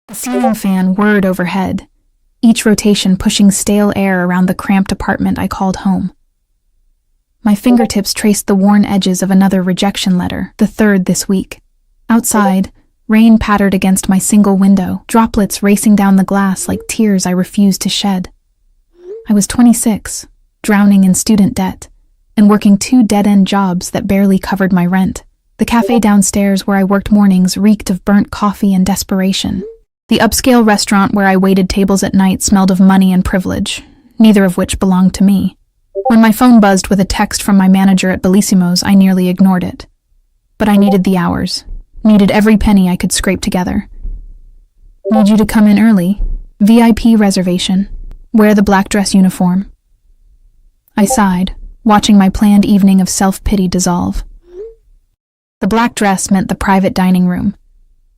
The ceiling fan whirred overhead, each rotation pushing stale air around the cramped apartment I called home. My fingertips traced the worn edges of another rejection letter, the third this week. Outside, rain pattered against my single window, droplets racing down the glass like tears I refused to shed. I was 26, drowning in student debt, and working 2 dead-end jobs that barely covered my rent. The cafe downstairs where I worked mornings reeked of burnt coffee and desperation. The upscale restaurant where I waited tables at night smelled of money and privilege, neither of which belonged to me. When my phone buzzed with a text from my manager at Bellissimo's, I nearly ignored it. But I needed the hours, needed every penny I could scrape together. Need you to come in early. VIP reservation. Wear the black dress uniform. I sighed, watching my planned evening of self-pity dissolve. The black dress meant the private dining room,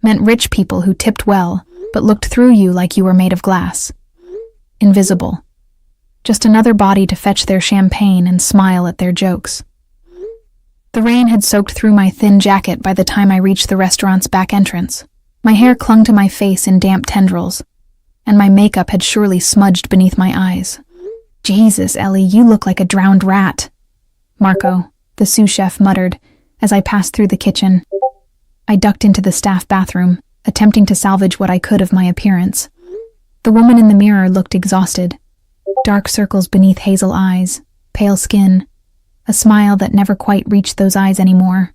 meant rich people who tipped well, but looked through you like you were made of glass. Invisible. Just another body to fetch their champagne and smile at their jokes. The rain had soaked through my thin jacket by the time I reached the restaurant's back entrance. My hair clung to my face in damp tendrils, and my makeup had surely smudged beneath my eyes. Jesus, Ellie, you look like a drowned rat, Marco, the sous chef, muttered as I passed through the kitchen. I ducked into the staff bathroom, attempting to salvage what I could of my appearance. The woman in the mirror looked exhausted. Dark circles beneath hazel eyes, pale skin, a smile that never quite reached those eyes anymore.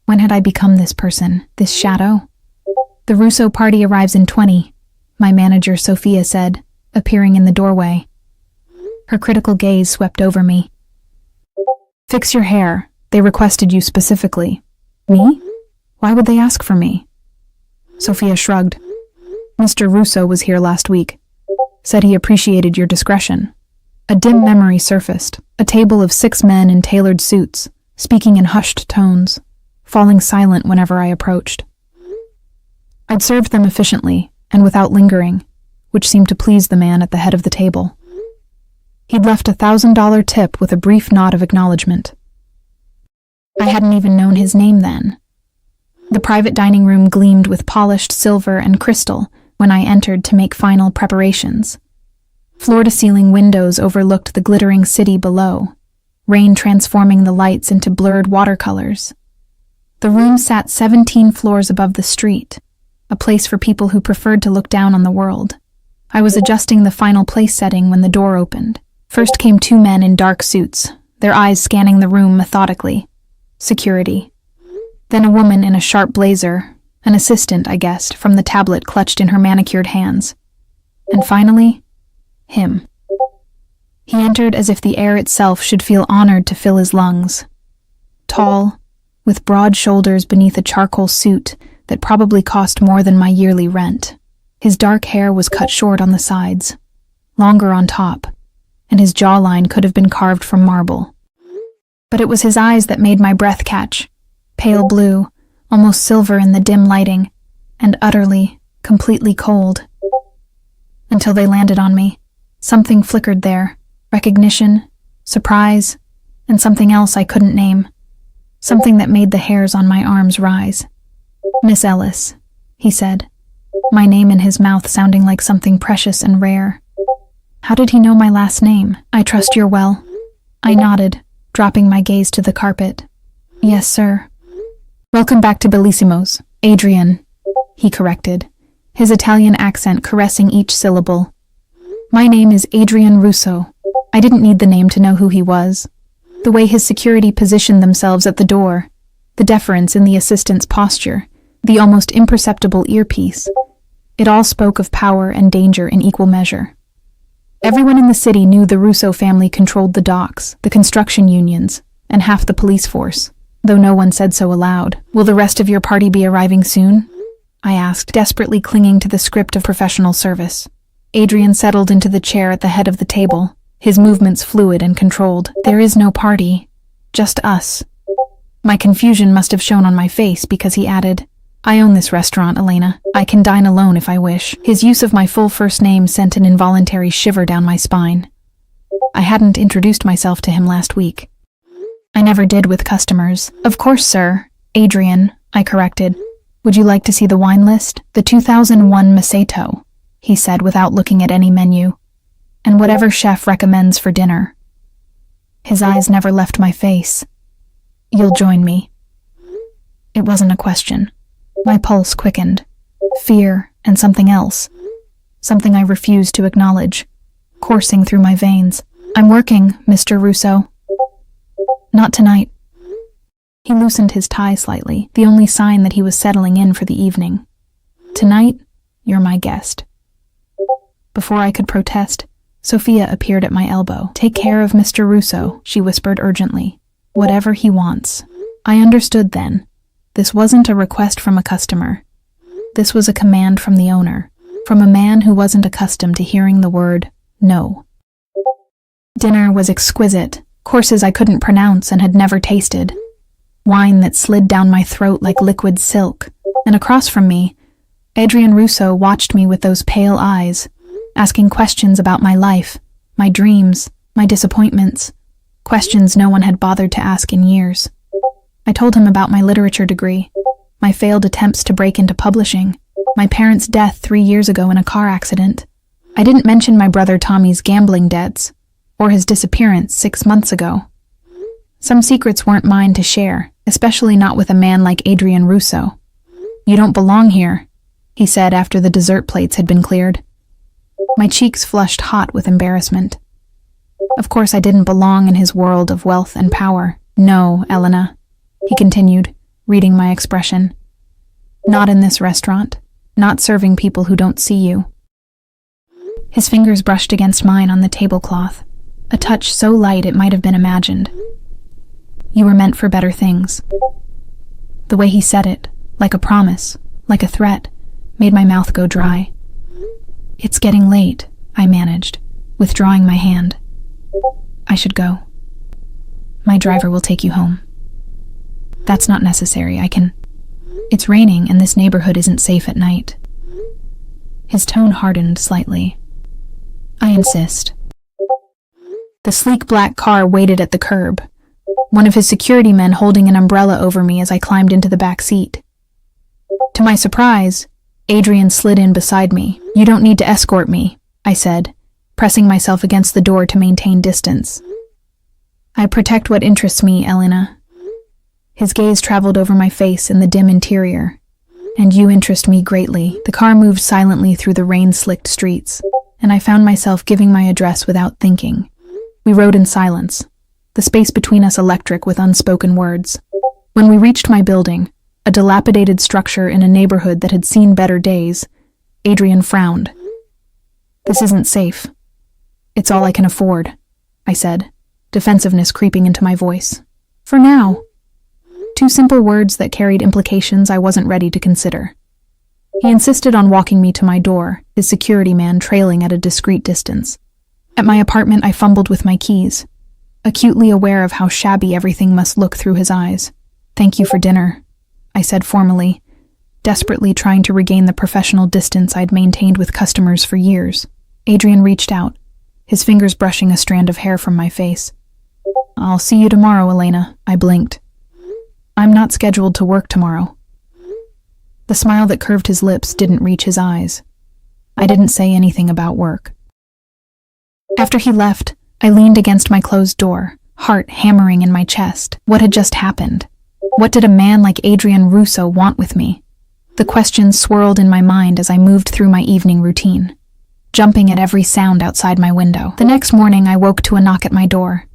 When had I become this person, this shadow? The Russo party arrives in 20, my manager Sophia said, appearing in the doorway. Her critical gaze swept over me. Fix your hair. They requested you specifically. Me? Why would they ask for me? Sophia shrugged. Mr. Russo was here last week. Said he appreciated your discretion. A dim memory surfaced, a table of 6 men in tailored suits, speaking in hushed tones, falling silent whenever I approached. I'd served them efficiently and without lingering, which seemed to please the man at the head of the table. He'd left a $1,000 tip with a brief nod of acknowledgement. I hadn't even known his name then. The private dining room gleamed with polished silver and crystal when I entered to make final preparations. Floor-to-ceiling windows overlooked the glittering city below, rain transforming the lights into blurred watercolors. The room sat 17 floors above the street, a place for people who preferred to look down on the world. I was adjusting the final place setting when the door opened. First came 2 men in dark suits, their eyes scanning the room methodically. Security. Then a woman in a sharp blazer, an assistant, I guessed, from the tablet clutched in her manicured hands. And finally, him. He entered as if the air itself should feel honored to fill his lungs. Tall, with broad shoulders beneath a charcoal suit that probably cost more than my yearly rent. His dark hair was cut short on the sides, longer on top, and his jawline could have been carved from marble. But it was his eyes that made my breath catch, pale blue, almost silver in the dim lighting, and utterly, completely cold. Until they landed on me, something flickered there, recognition, surprise, and something else I couldn't name, something that made the hairs on my arms rise. Miss Ellis, he said, my name in his mouth sounding like something precious and rare. How did he know my last name? I trust you're well. I nodded, dropping my gaze to the carpet. Yes, sir. Welcome back to Bellissimo's, Adrian, he corrected, his Italian accent caressing each syllable. My name is Adrian Russo. I didn't need the name to know who he was. The way his security positioned themselves at the door, the deference in the assistant's posture, the almost imperceptible earpiece. It all spoke of power and danger in equal measure. Everyone in the city knew the Russo family controlled the docks, the construction unions, and half the police force, though no one said so aloud. Will the rest of your party be arriving soon? I asked, desperately clinging to the script of professional service. Adrian settled into the chair at the head of the table, his movements fluid and controlled. There is no party, just us. My confusion must have shown on my face because he added, I own this restaurant, Elena. I can dine alone if I wish. His use of my full first name sent an involuntary shiver down my spine. I hadn't introduced myself to him last week. I never did with customers. Of course, sir. Adrian, I corrected. Would you like to see the wine list? The 2001 Masato, he said without looking at any menu. And whatever chef recommends for dinner. His eyes never left my face. You'll join me. It wasn't a question. My pulse quickened. Fear and something else. Something I refused to acknowledge, coursing through my veins. I'm working, Mr. Russo. Not tonight. He loosened his tie slightly, the only sign that he was settling in for the evening. Tonight, you're my guest. Before I could protest, Sophia appeared at my elbow. Take care of Mr. Russo, she whispered urgently. Whatever he wants. I understood then. This wasn't a request from a customer. This was a command from the owner, from a man who wasn't accustomed to hearing the word no. Dinner was exquisite, courses I couldn't pronounce and had never tasted. Wine that slid down my throat like liquid silk, and across from me, Adrian Russo watched me with those pale eyes, asking questions about my life, my dreams, my disappointments, questions no one had bothered to ask in years. I told him about my literature degree, my failed attempts to break into publishing, my parents' death 3 years ago in a car accident. I didn't mention my brother Tommy's gambling debts, or his disappearance 6 months ago. Some secrets weren't mine to share, especially not with a man like Adrian Russo. You don't belong here, he said after the dessert plates had been cleared. My cheeks flushed hot with embarrassment. Of course I didn't belong in his world of wealth and power. No, Elena, he continued, reading my expression. Not in this restaurant, not serving people who don't see you. His fingers brushed against mine on the tablecloth, a touch so light it might have been imagined. You were meant for better things. The way he said it, like a promise, like a threat, made my mouth go dry. It's getting late, I managed, withdrawing my hand. I should go. My driver will take you home. That's not necessary, I can... It's raining and this neighborhood isn't safe at night. His tone hardened slightly. I insist. The sleek black car waited at the curb, one of his security men holding an umbrella over me as I climbed into the back seat. To my surprise, Adrian slid in beside me. You don't need to escort me, I said, pressing myself against the door to maintain distance. I protect what interests me, Elena. His gaze traveled over my face in the dim interior. And you interest me greatly. The car moved silently through the rain-slicked streets, and I found myself giving my address without thinking. We rode in silence, the space between us electric with unspoken words. When we reached my building, a dilapidated structure in a neighborhood that had seen better days, Adrian frowned. This isn't safe. It's all I can afford, I said, defensiveness creeping into my voice. For now. 2 simple words that carried implications I wasn't ready to consider. He insisted on walking me to my door, his security man trailing at a discreet distance. At my apartment, I fumbled with my keys, acutely aware of how shabby everything must look through his eyes. Thank you for dinner, I said formally, desperately trying to regain the professional distance I'd maintained with customers for years. Adrian reached out, his fingers brushing a strand of hair from my face. I'll see you tomorrow, Elena, I blinked. I'm not scheduled to work tomorrow. The smile that curved his lips didn't reach his eyes. I didn't say anything about work. After he left, I leaned against my closed door, heart hammering in my chest. What had just happened? What did a man like Adrian Russo want with me? The questions swirled in my mind as I moved through my evening routine, jumping at every sound outside my window. The next morning, I woke to a knock at my door.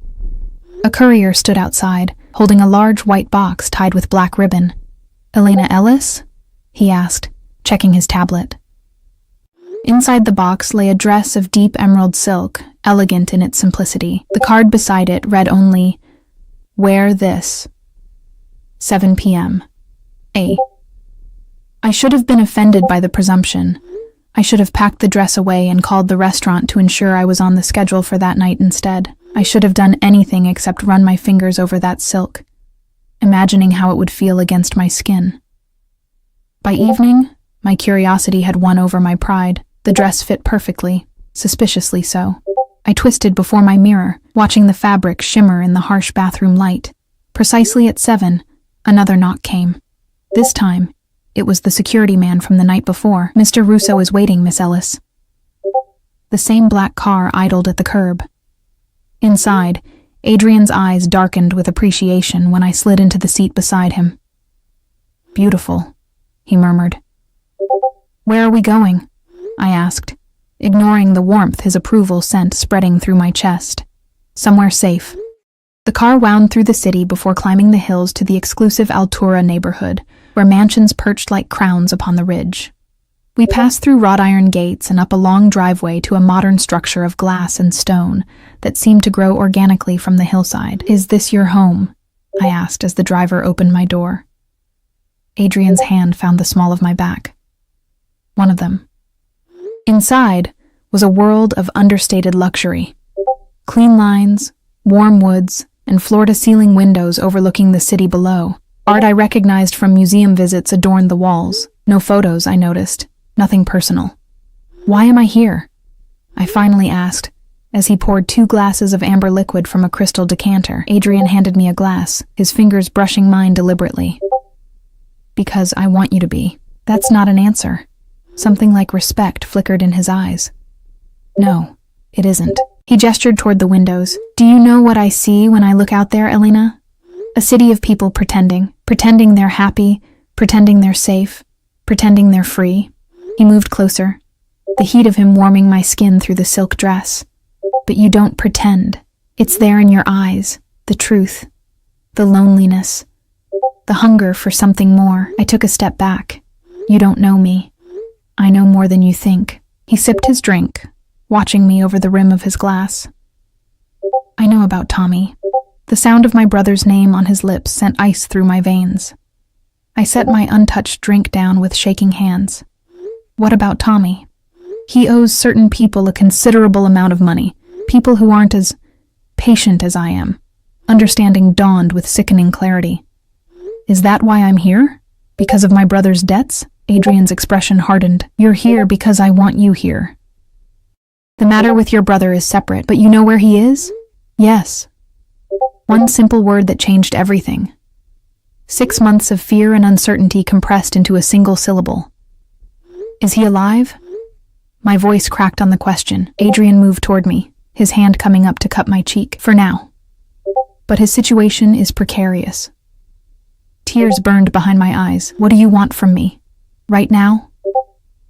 A courier stood outside, holding a large white box tied with black ribbon. Elena Ellis? He asked, checking his tablet. Inside the box lay a dress of deep emerald silk, elegant in its simplicity. The card beside it read only, "Wear this. 7 p.m. A." I should have been offended by the presumption. I should have packed the dress away and called the restaurant to ensure I was on the schedule for that night instead. I should have done anything except run my fingers over that silk, imagining how it would feel against my skin. By evening, my curiosity had won over my pride. The dress fit perfectly, suspiciously so. I twisted before my mirror, watching the fabric shimmer in the harsh bathroom light. Precisely at 7, another knock came. This time, It was the security man from the night before. "Mr. Russo is waiting, Miss Ellis." The same black car idled at the curb. Inside, Adrian's eyes darkened with appreciation when I slid into the seat beside him. "Beautiful," he murmured. "Where are we going?" I asked, ignoring the warmth his approval sent spreading through my chest. "Somewhere safe." The car wound through the city before climbing the hills to the exclusive Altura neighborhood, where mansions perched like crowns upon the ridge. We passed through wrought iron gates and up a long driveway to a modern structure of glass and stone that seemed to grow organically from the hillside. "Is this your home?" I asked as the driver opened my door. Adrian's hand found the small of my back. "One of them." Inside was a world of understated luxury. Clean lines, warm woods, and floor-to-ceiling windows overlooking the city below. Art I recognized from museum visits adorned the walls. No photos, I noticed. Nothing personal. "Why am I here?" I finally asked, as he poured 2 glasses of amber liquid from a crystal decanter. Adrian handed me a glass, his fingers brushing mine deliberately. "Because I want you to be." That's not an answer. Something like respect flickered in his eyes. "No, it isn't." He gestured toward the windows. "Do you know what I see when I look out there, Elena? A city of people pretending they're happy, pretending they're safe, pretending they're free." He moved closer, the heat of him warming my skin through the silk dress. "But you don't pretend. It's there in your eyes, the truth, the loneliness, the hunger for something more." I took a step back. "You don't know me. I know more than you think." He sipped his drink, watching me over the rim of his glass. "I know about Tommy." The sound of my brother's name on his lips sent ice through my veins. I set my untouched drink down with shaking hands. "What about Tommy?" "He owes certain people a considerable amount of money, people who aren't as patient as I am." Understanding dawned with sickening clarity. "Is that why I'm here? Because of my brother's debts?" Adrian's expression hardened. "You're here because I want you here. The matter with your brother is separate, but you know where he is?" "Yes." One simple word that changed everything. 6 months of fear and uncertainty compressed into a single syllable. "Is he alive?" My voice cracked on the question. Adrian moved toward me, his hand coming up to cup my cheek. "For now. But his situation is precarious." Tears burned behind my eyes. "What do you want from me? Right now?"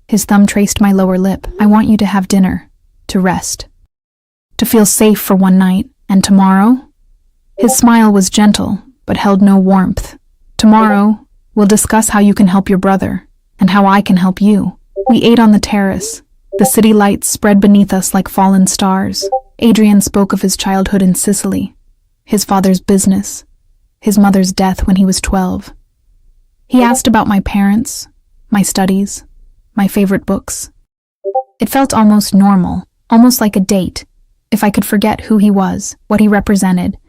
His thumb traced my lower lip. "I want you to have dinner, to rest, to feel safe for one night, and tomorrow?" His smile was gentle, but held no warmth. "Tomorrow, we'll discuss how you can help your brother, and how I can help you." We ate on the terrace. The city lights spread beneath us like fallen stars. Adrian spoke of his childhood in Sicily, his father's business, his mother's death when he was 12. He asked about my parents, my studies, my favorite books. It felt almost normal, almost like a date, if I could forget who he was, what he represented,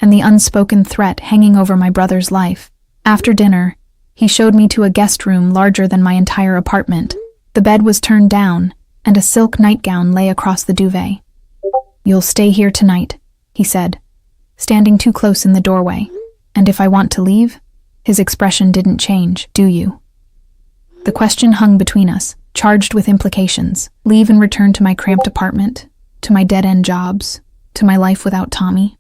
and the unspoken threat hanging over my brother's life. After dinner, he showed me to a guest room larger than my entire apartment. The bed was turned down, and a silk nightgown lay across the duvet. "You'll stay here tonight," he said, standing too close in the doorway. "And if I want to leave?" His expression didn't change. "Do you?" The question hung between us, charged with implications. Leave and return to my cramped apartment, to my dead-end jobs, to my life without Tommy?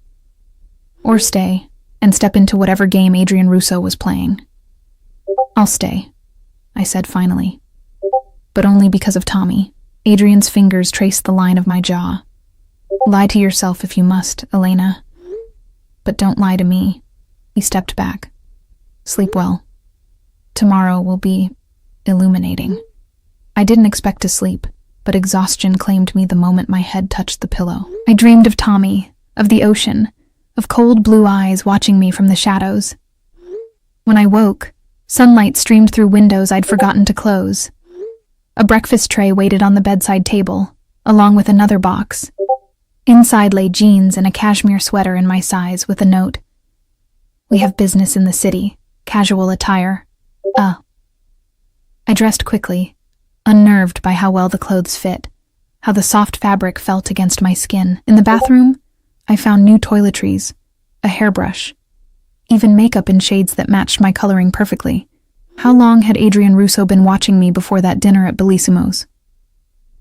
Or stay and step into whatever game Adrian Russo was playing? "I'll stay," I said finally. "But only because of Tommy." Adrian's fingers traced the line of my jaw. "Lie to yourself if you must, Elena. But don't lie to me." He stepped back. "Sleep well. Tomorrow will be illuminating." I didn't expect to sleep, but exhaustion claimed me the moment my head touched the pillow. I dreamed of Tommy, of the ocean, of cold blue eyes watching me from the shadows. When I woke, sunlight streamed through windows I'd forgotten to close. A breakfast tray waited on the bedside table, along with another box. Inside lay jeans and a cashmere sweater in my size with a note. "We have business in the city. Casual attire." I dressed quickly, unnerved by how well the clothes fit, how the soft fabric felt against my skin. In the bathroom, I found new toiletries, a hairbrush, even makeup in shades that matched my coloring perfectly. How long had Adrian Russo been watching me before that dinner at Bellissimo's?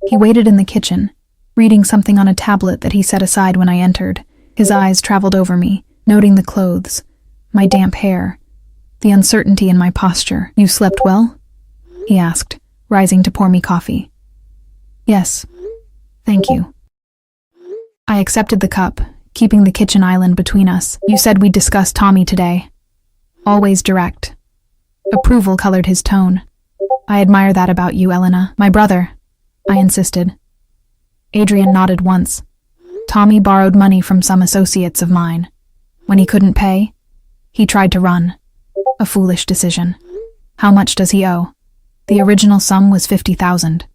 He waited in the kitchen, reading something on a tablet that he set aside when I entered. His eyes traveled over me, noting the clothes, my damp hair, the uncertainty in my posture. "You slept well?" he asked, rising to pour me coffee. "Yes, thank you." I accepted the cup, keeping the kitchen island between us. "You said we'd discuss Tommy today." Always direct. Approval colored his tone. "I admire that about you, Elena." "My brother," I insisted. Adrian nodded once. "Tommy borrowed money from some associates of mine. When he couldn't pay, he tried to run. A foolish decision. How much does he owe?" "The original sum was 50,000.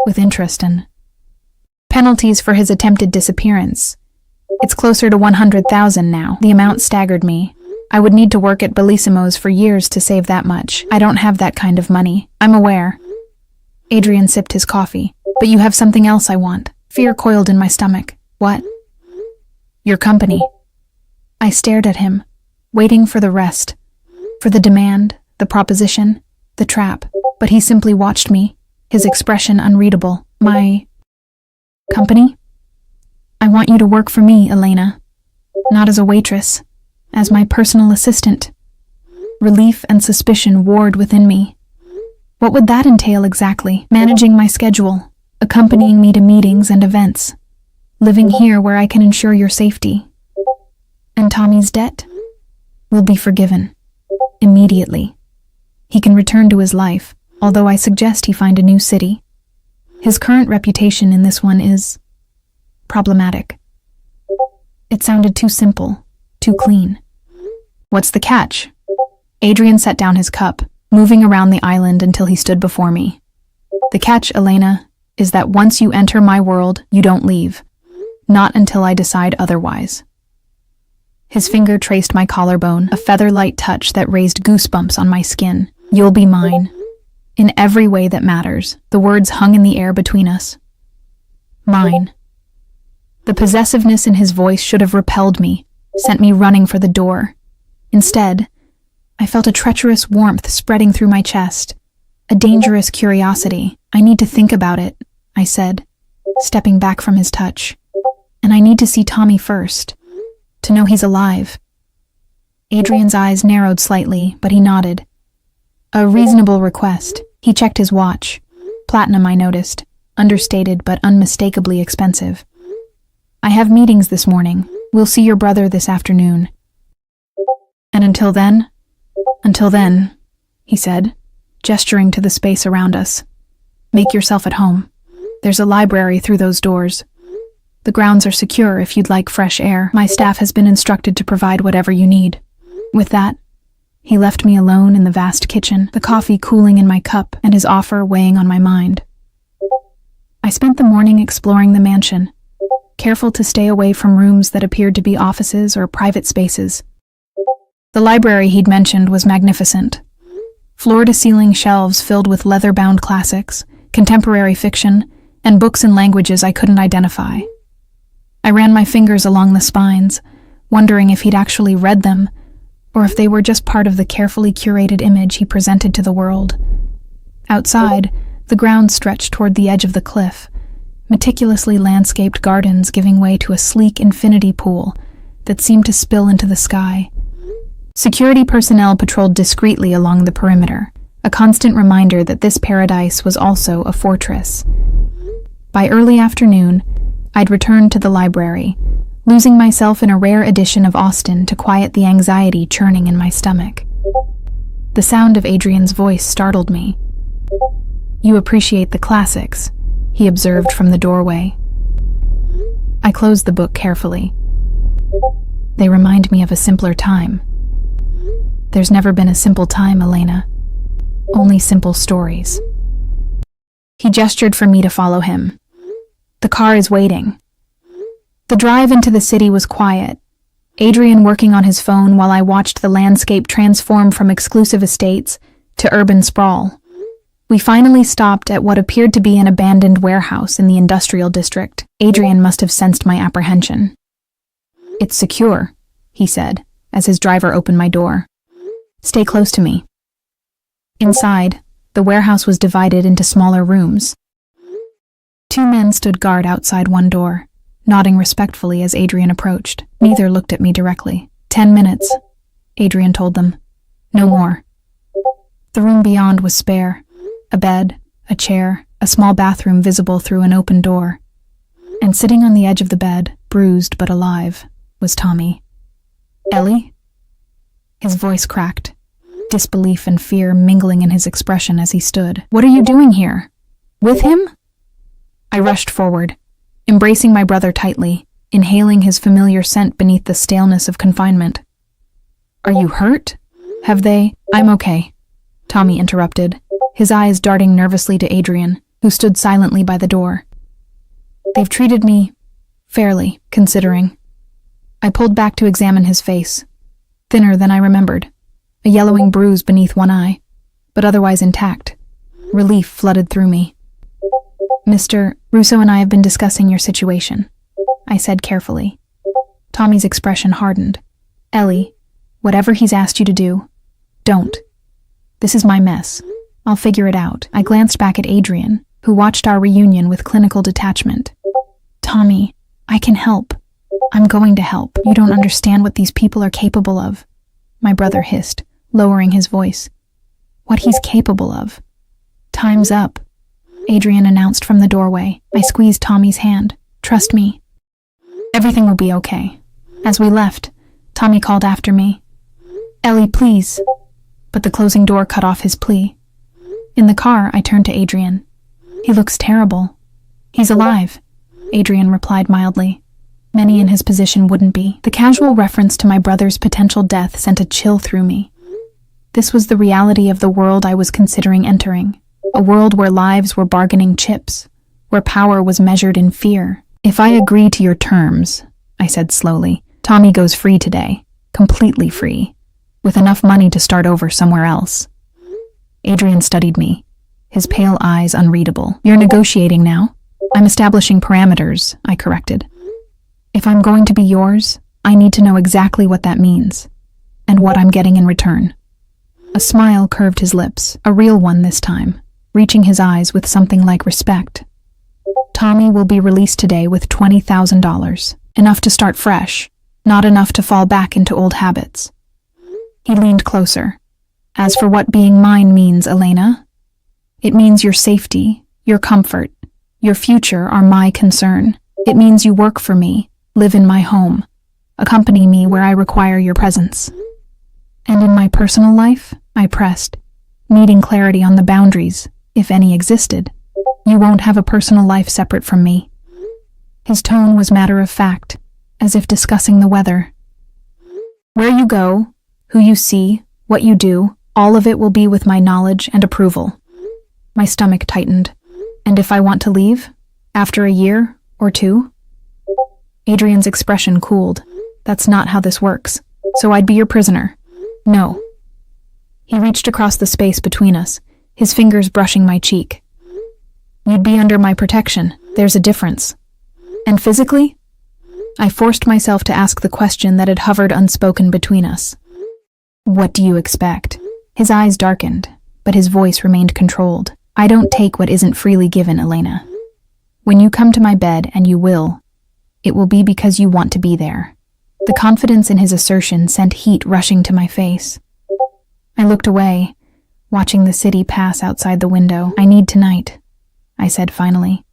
With interest and penalties for his attempted disappearance. It's closer to 100,000 now." The amount staggered me. I would need to work at Bellissimo's for years to save that much. "I don't have that kind of money." "I'm aware." Adrian sipped his coffee. "But you have something else I want." Fear coiled in my stomach. "What?" "Your company." I stared at him, waiting for the rest, for the demand, the proposition, the trap. But he simply watched me, his expression unreadable. "My company? I want you to work for me, Elena. Not as a waitress, as my personal assistant." Relief and suspicion warred within me. What would that entail exactly? Managing my schedule, accompanying me to meetings and events, living here where I can ensure your safety. And Tommy's debt will be forgiven. Immediately. He can return to his life, although I suggest he find a new city. His current reputation in this one is problematic. It sounded too simple, too clean. "What's the catch?" Adrian set down his cup, moving around the island until he stood before me. "The catch, Elena, is that once you enter my world, you don't leave. Not until I decide otherwise." His finger traced my collarbone, a feather-light touch that raised goosebumps on my skin. "You'll be mine. In every way that matters." The words hung in the air between us. Mine. The possessiveness in his voice should have repelled me, sent me running for the door. Instead, I felt a treacherous warmth spreading through my chest, a dangerous curiosity. "I need to think about it," I said, stepping back from his touch. "And I need to see Tommy first, to know he's alive." Adrian's eyes narrowed slightly, but he nodded. "A reasonable request." He checked his watch. Platinum, I noticed, understated but unmistakably expensive. "I have meetings this morning. We'll see your brother this afternoon." "And until then?" "Until then," he said, gesturing to the space around us. "Make yourself at home. There's a library through those doors. The grounds are secure if you'd like fresh air. My staff has been instructed to provide whatever you need." With that, he left me alone in the vast kitchen, the coffee cooling in my cup and his offer weighing on my mind. I spent the morning exploring the mansion, careful to stay away from rooms that appeared to be offices or private spaces. The library he'd mentioned was magnificent. Floor-to-ceiling shelves filled with leather-bound classics, contemporary fiction, and books in languages I couldn't identify. I ran my fingers along the spines, wondering if he'd actually read them, or if they were just part of the carefully curated image he presented to the world. Outside, the ground stretched toward the edge of the cliff, meticulously landscaped gardens giving way to a sleek infinity pool that seemed to spill into the sky. Security personnel patrolled discreetly along the perimeter, a constant reminder that this paradise was also a fortress. By early afternoon, I'd returned to the library, losing myself in a rare edition of Austen to quiet the anxiety churning in my stomach. The sound of Adrian's voice startled me. "You appreciate the classics," he observed from the doorway. I closed the book carefully. "They remind me of a simpler time." "There's never been a simple time, Elena. Only simple stories." He gestured for me to follow him. "The car is waiting." The drive into the city was quiet, Adrian working on his phone while I watched the landscape transform from exclusive estates to urban sprawl. We finally stopped at what appeared to be an abandoned warehouse in the industrial district. Adrian must have sensed my apprehension. "It's secure," he said, as his driver opened my door. "Stay close to me." Inside, the warehouse was divided into smaller rooms. 2 men stood guard outside one door, nodding respectfully as Adrian approached. Neither looked at me directly. 10 minutes, Adrian told them. No more. The room beyond was spare. A bed, a chair, a small bathroom visible through an open door. And sitting on the edge of the bed, bruised but alive, was Tommy. Ellie? His voice cracked, disbelief and fear mingling in his expression as he stood. What are you doing here? With him? I rushed forward, embracing my brother tightly, inhaling his familiar scent beneath the staleness of confinement. Are you hurt? Have they? I'm okay, Tommy interrupted, his eyes darting nervously to Adrian, who stood silently by the door. They've treated me fairly, considering. I pulled back to examine his face, thinner than I remembered, a yellowing bruise beneath one eye, but otherwise intact. Relief flooded through me. Mr. Russo and I have been discussing your situation, I said carefully. Tommy's expression hardened. Ellie, whatever he's asked you to do, don't. This is my mess. I'll figure it out. I glanced back at Adrian, who watched our reunion with clinical detachment. Tommy, I can help. I'm going to help. You don't understand what these people are capable of, my brother hissed, lowering his voice. What he's capable of. Time's up, Adrian announced from the doorway. I squeezed Tommy's hand. Trust me. Everything will be okay. As we left, Tommy called after me. Ellie, please. But the closing door cut off his plea. In the car, I turned to Adrian. He looks terrible. He's alive, Adrian replied mildly. Many in his position wouldn't be. The casual reference to my brother's potential death sent a chill through me. This was the reality of the world I was considering entering. A world where lives were bargaining chips, where power was measured in fear. If I agree to your terms, I said slowly, Tommy goes free today, completely free, with enough money to start over somewhere else. Adrian studied me, his pale eyes unreadable. You're negotiating now? I'm establishing parameters, I corrected. If I'm going to be yours, I need to know exactly what that means, and what I'm getting in return. A smile curved his lips, a real one this time, reaching his eyes with something like respect. Tommy will be released today with $20,000, enough to start fresh, not enough to fall back into old habits. He leaned closer. As for what being mine means, Elena, it means your safety, your comfort, your future are my concern. It means you work for me, live in my home, accompany me where I require your presence. And in my personal life, I pressed, needing clarity on the boundaries, if any existed. You won't have a personal life separate from me. His tone was matter-of-fact, as if discussing the weather. Where you go, who you see, what you do, all of it will be with my knowledge and approval. My stomach tightened. And if I want to leave, after a year or two? Adrian's expression cooled. That's not how this works. So I'd be your prisoner. No. He reached across the space between us, his fingers brushing my cheek. You'd be under my protection. There's a difference. And physically? I forced myself to ask the question that had hovered unspoken between us. What do you expect? His eyes darkened, but his voice remained controlled. I don't take what isn't freely given, Elena. When you come to my bed, and you will, it will be because you want to be there. The confidence in his assertion sent heat rushing to my face. I looked away, watching the city pass outside the window. I need tonight, I said finally.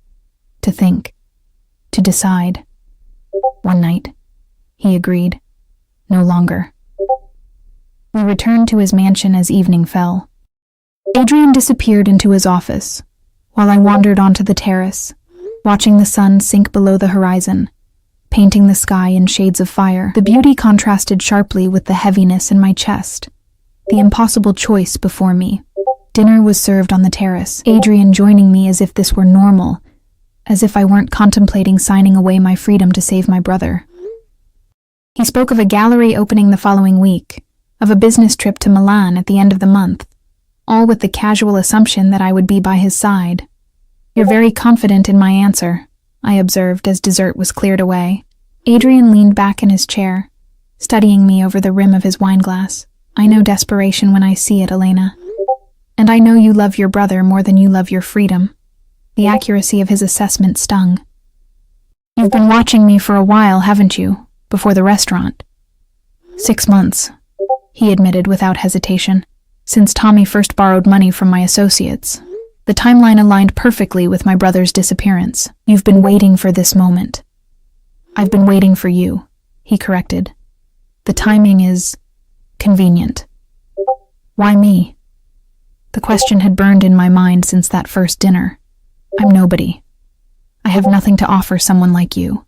To think. To decide. One night, he agreed. No longer. We returned to his mansion as evening fell. Adrian disappeared into his office, while I wandered onto the terrace, watching the sun sink below the horizon, painting the sky in shades of fire. The beauty contrasted sharply with the heaviness in my chest, the impossible choice before me. Dinner was served on the terrace, Adrian joining me as if this were normal, as if I weren't contemplating signing away my freedom to save my brother. He spoke of a gallery opening the following week, of a business trip to Milan at the end of the month, all with the casual assumption that I would be by his side. You're very confident in my answer, I observed as dessert was cleared away. Adrian leaned back in his chair, studying me over the rim of his wineglass. I know desperation when I see it, Elena. And I know you love your brother more than you love your freedom. The accuracy of his assessment stung. You've been watching me for a while, haven't you? Before the restaurant. 6 months, he admitted without hesitation. Since Tommy first borrowed money from my associates. The timeline aligned perfectly with my brother's disappearance. You've been waiting for this moment. I've been waiting for you, he corrected. The timing is convenient. Why me? The question had burned in my mind since that first dinner. I'm nobody. I have nothing to offer someone like you.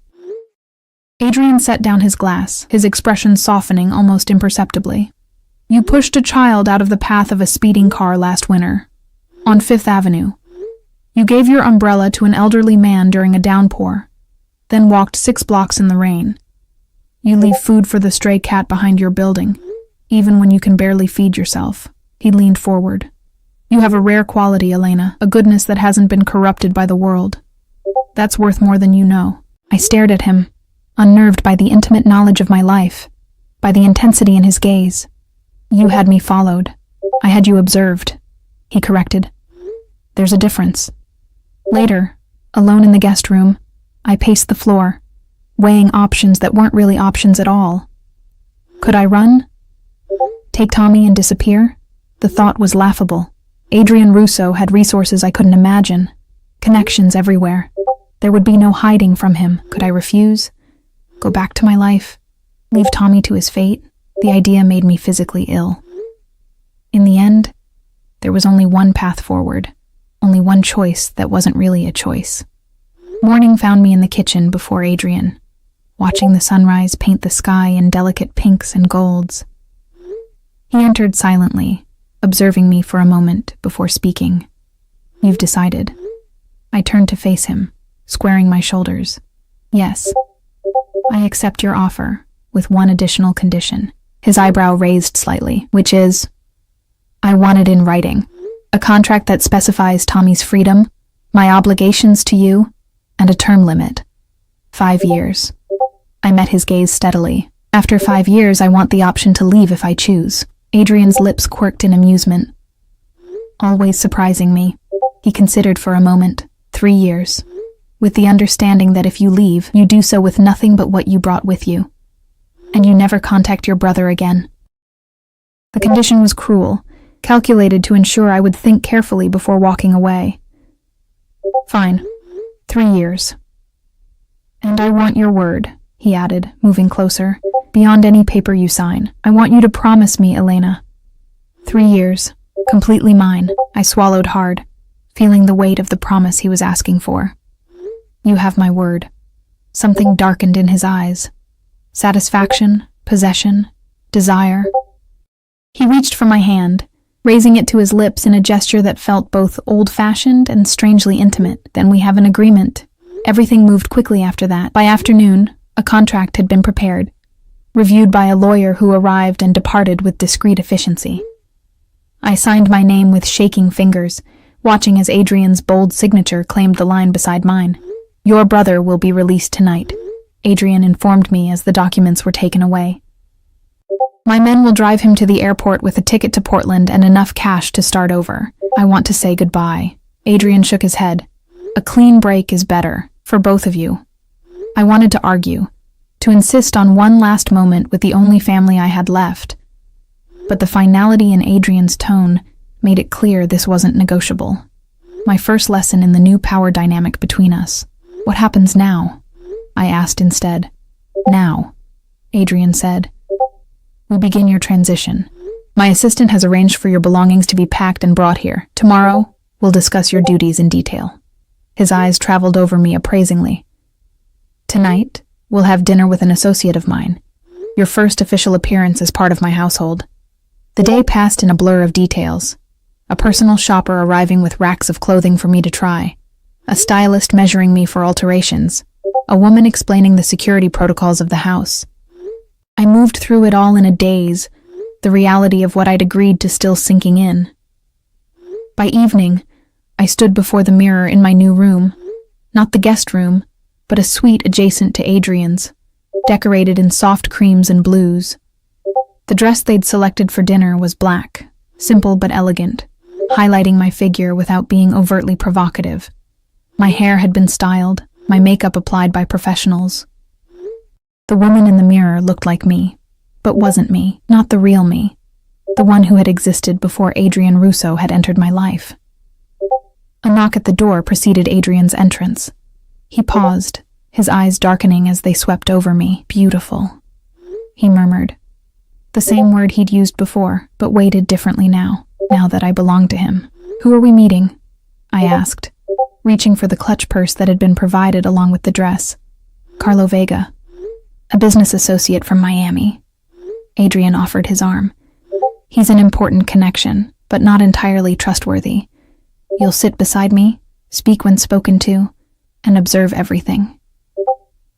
Adrian set down his glass, his expression softening almost imperceptibly. You pushed a child out of the path of a speeding car last winter, on 5th Avenue. You gave your umbrella to an elderly man during a downpour, then walked 6 blocks in the rain. You leave food for the stray cat behind your building, even when you can barely feed yourself. He leaned forward. You have a rare quality, Elena, a goodness that hasn't been corrupted by the world. That's worth more than you know. I stared at him, unnerved by the intimate knowledge of my life, by the intensity in his gaze. You had me followed. I had you observed, he corrected. There's a difference. Later, alone in the guest room, I paced the floor, weighing options that weren't really options at all. Could I run? Take Tommy and disappear? The thought was laughable. Adrian Russo had resources I couldn't imagine, connections everywhere. There would be no hiding from him. Could I refuse? Go back to my life? Leave Tommy to his fate? The idea made me physically ill. In the end, there was only one path forward, only one choice that wasn't really a choice. Morning found me in the kitchen before Adrian, watching the sunrise paint the sky in delicate pinks and golds. He entered silently, observing me for a moment before speaking. You've decided. I turned to face him, squaring my shoulders. Yes, I accept your offer, with one additional condition. His eyebrow raised slightly, which is, I want it in writing. A contract that specifies Tommy's freedom, my obligations to you, and a term limit. 5 years. I met his gaze steadily. After 5 years, I want the option to leave if I choose. Adrian's lips quirked in amusement. Always surprising me. He considered for a moment. 3 years. With the understanding that if you leave, you do so with nothing but what you brought with you. And you never contact your brother again. The condition was cruel, calculated to ensure I would think carefully before walking away. Fine. 3 years. And I want your word, he added, moving closer. Beyond any paper you sign, I want you to promise me, Elena. 3 years. Completely mine. I swallowed hard, feeling the weight of the promise he was asking for. You have my word. Something darkened in his eyes. Satisfaction, possession, desire. He reached for my hand, raising it to his lips in a gesture that felt both old-fashioned and strangely intimate. Then we have an agreement. Everything moved quickly after that. By afternoon, a contract had been prepared, reviewed by a lawyer who arrived and departed with discreet efficiency. I signed my name with shaking fingers, watching as Adrian's bold signature claimed the line beside mine. Your brother will be released tonight, Adrian informed me as the documents were taken away. My men will drive him to the airport with a ticket to Portland and enough cash to start over. I want to say goodbye. Adrian shook his head. A clean break is better, for both of you. I wanted to argue, to insist on one last moment with the only family I had left. But the finality in Adrian's tone made it clear this wasn't negotiable. My first lesson in the new power dynamic between us. What happens now? I asked instead. Now, Adrian said. We begin your transition. My assistant has arranged for your belongings to be packed and brought here. Tomorrow, we'll discuss your duties in detail. His eyes traveled over me appraisingly. Tonight, we'll have dinner with an associate of mine. Your first official appearance as part of my household. The day passed in a blur of details. A personal shopper arriving with racks of clothing for me to try. A stylist measuring me for alterations. A woman explaining the security protocols of the house. I moved through it all in a daze, the reality of what I'd agreed to still sinking in. By evening, I stood before the mirror in my new room, not the guest room, but a suite adjacent to Adrian's, decorated in soft creams and blues. The dress they'd selected for dinner was black, simple but elegant, highlighting my figure without being overtly provocative. My hair had been styled, my makeup applied by professionals. The woman in the mirror looked like me, but wasn't me, not the real me, the one who had existed before Adrian Russo had entered my life. A knock at the door preceded Adrian's entrance. He paused, his eyes darkening as they swept over me. "Beautiful," he murmured. The same word he'd used before, but weighted differently now that I belonged to him. "Who are we meeting?" I asked, reaching for the clutch purse that had been provided along with the dress. "Carlo Vega, a business associate from Miami." Adrian offered his arm. "He's an important connection, but not entirely trustworthy. You'll sit beside me, speak when spoken to, and observe everything."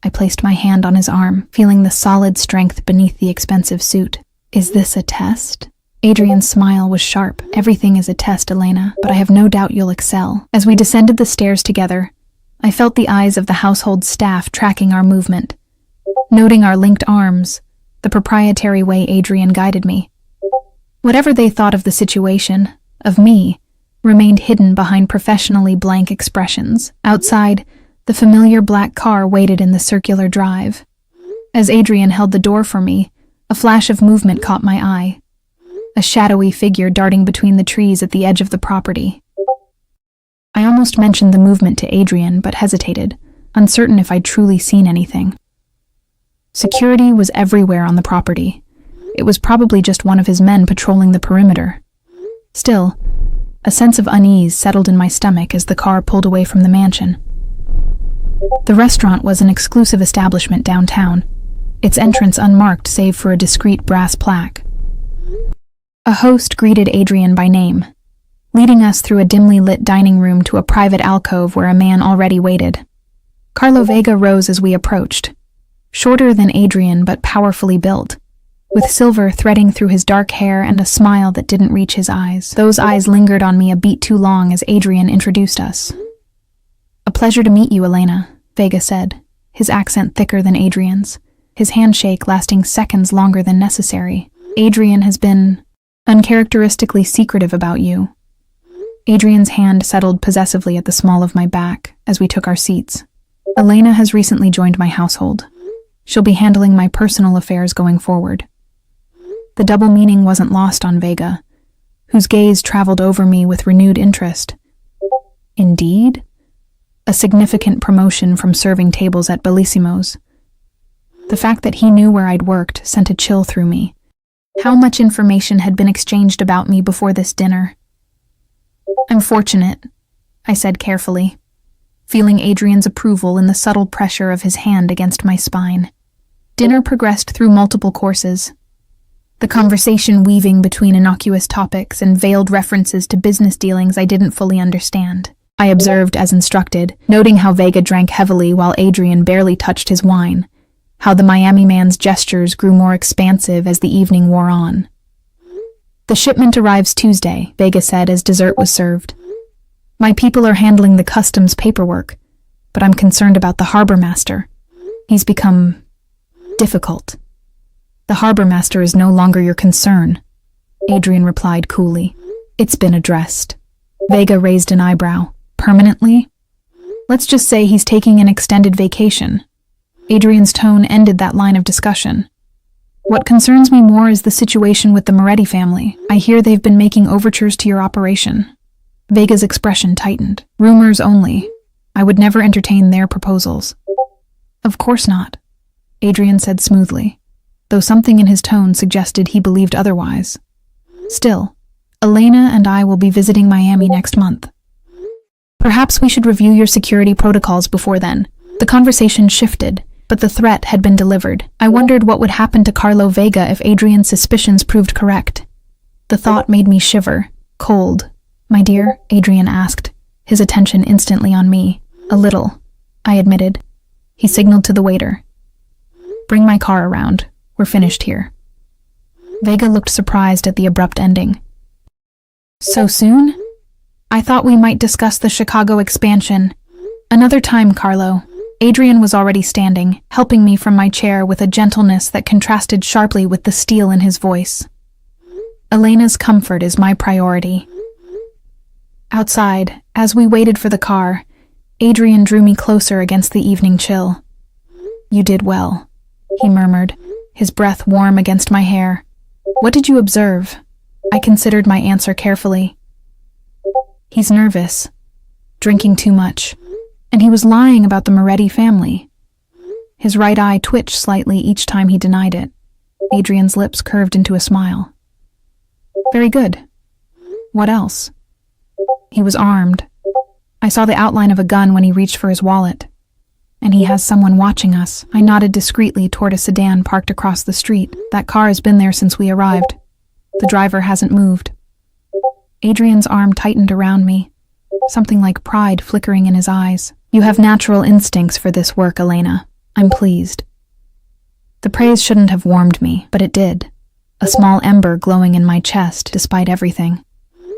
I placed my hand on his arm, feeling the solid strength beneath the expensive suit. "Is this a test?" Adrian's smile was sharp. "Everything is a test, Elena, but I have no doubt you'll excel." As we descended the stairs together, I felt the eyes of the household staff tracking our movement, noting our linked arms, the proprietary way Adrian guided me. Whatever they thought of the situation, of me, remained hidden behind professionally blank expressions. Outside, the familiar black car waited in the circular drive. As Adrian held the door for me, a flash of movement caught my eye. A shadowy figure darting between the trees at the edge of the property. I almost mentioned the movement to Adrian, but hesitated, uncertain if I'd truly seen anything. Security was everywhere on the property. It was probably just one of his men patrolling the perimeter. Still, a sense of unease settled in my stomach as the car pulled away from the mansion. The restaurant was an exclusive establishment downtown, its entrance unmarked save for a discreet brass plaque. A host greeted Adrian by name, leading us through a dimly lit dining room to a private alcove where a man already waited. Carlo Vega rose as we approached, shorter than Adrian but powerfully built, with silver threading through his dark hair and a smile that didn't reach his eyes. Those eyes lingered on me a beat too long as Adrian introduced us. "A pleasure to meet you, Elena," Vega said, his accent thicker than Adrian's, his handshake lasting seconds longer than necessary. "Adrian has been uncharacteristically secretive about you." Adrian's hand settled possessively at the small of my back as we took our seats. "Elena has recently joined my household. She'll be handling my personal affairs going forward." The double meaning wasn't lost on Vega, whose gaze traveled over me with renewed interest. "Indeed? A significant promotion from serving tables at Bellissimo's." The fact that he knew where I'd worked sent a chill through me. How much information had been exchanged about me before this dinner? "I'm fortunate," I said carefully, feeling Adrian's approval in the subtle pressure of his hand against my spine. Dinner progressed through multiple courses, the conversation weaving between innocuous topics and veiled references to business dealings I didn't fully understand. I observed as instructed, noting how Vega drank heavily while Adrian barely touched his wine, how the Miami man's gestures grew more expansive as the evening wore on. "The shipment arrives Tuesday," Vega said as dessert was served. "My people are handling the customs paperwork, but I'm concerned about the harbor master. He's become difficult." "The harbor master is no longer your concern," Adrian replied coolly. "It's been addressed." Vega raised an eyebrow. "Permanently?" "Let's just say he's taking an extended vacation." Adrian's tone ended that line of discussion. "What concerns me more is the situation with the Moretti family. I hear they've been making overtures to your operation." Vega's expression tightened. "Rumors only. I would never entertain their proposals." "Of course not," Adrian said smoothly, though something in his tone suggested he believed otherwise. "Still, Elena and I will be visiting Miami next month. Perhaps we should review your security protocols before then." The conversation shifted, but the threat had been delivered. I wondered what would happen to Carlo Vega if Adrian's suspicions proved correct. The thought made me shiver. "Cold, my dear?" Adrian asked, his attention instantly on me. "A little," I admitted. He signaled to the waiter. "Bring my car around. We're finished here." Vega looked surprised at the abrupt ending. "So soon? I thought we might discuss the Chicago expansion." "Another time, Carlo." Adrian was already standing, helping me from my chair with a gentleness that contrasted sharply with the steel in his voice. "Elena's comfort is my priority." Outside, as we waited for the car, Adrian drew me closer against the evening chill. "You did well," he murmured, his breath warm against my hair. "What did you observe?" I considered my answer carefully. "He's nervous, drinking too much, and he was lying about the Moretti family." His right eye twitched slightly each time he denied it. Adrian's lips curved into a smile. "Very good. What else?" "He was armed. I saw the outline of a gun when he reached for his wallet. And he has someone watching us." I nodded discreetly toward a sedan parked across the street. "That car has been there since we arrived. The driver hasn't moved." Adrian's arm tightened around me, something like pride flickering in his eyes. "You have natural instincts for this work, Elena. I'm pleased." The praise shouldn't have warmed me, but it did. A small ember glowing in my chest despite everything.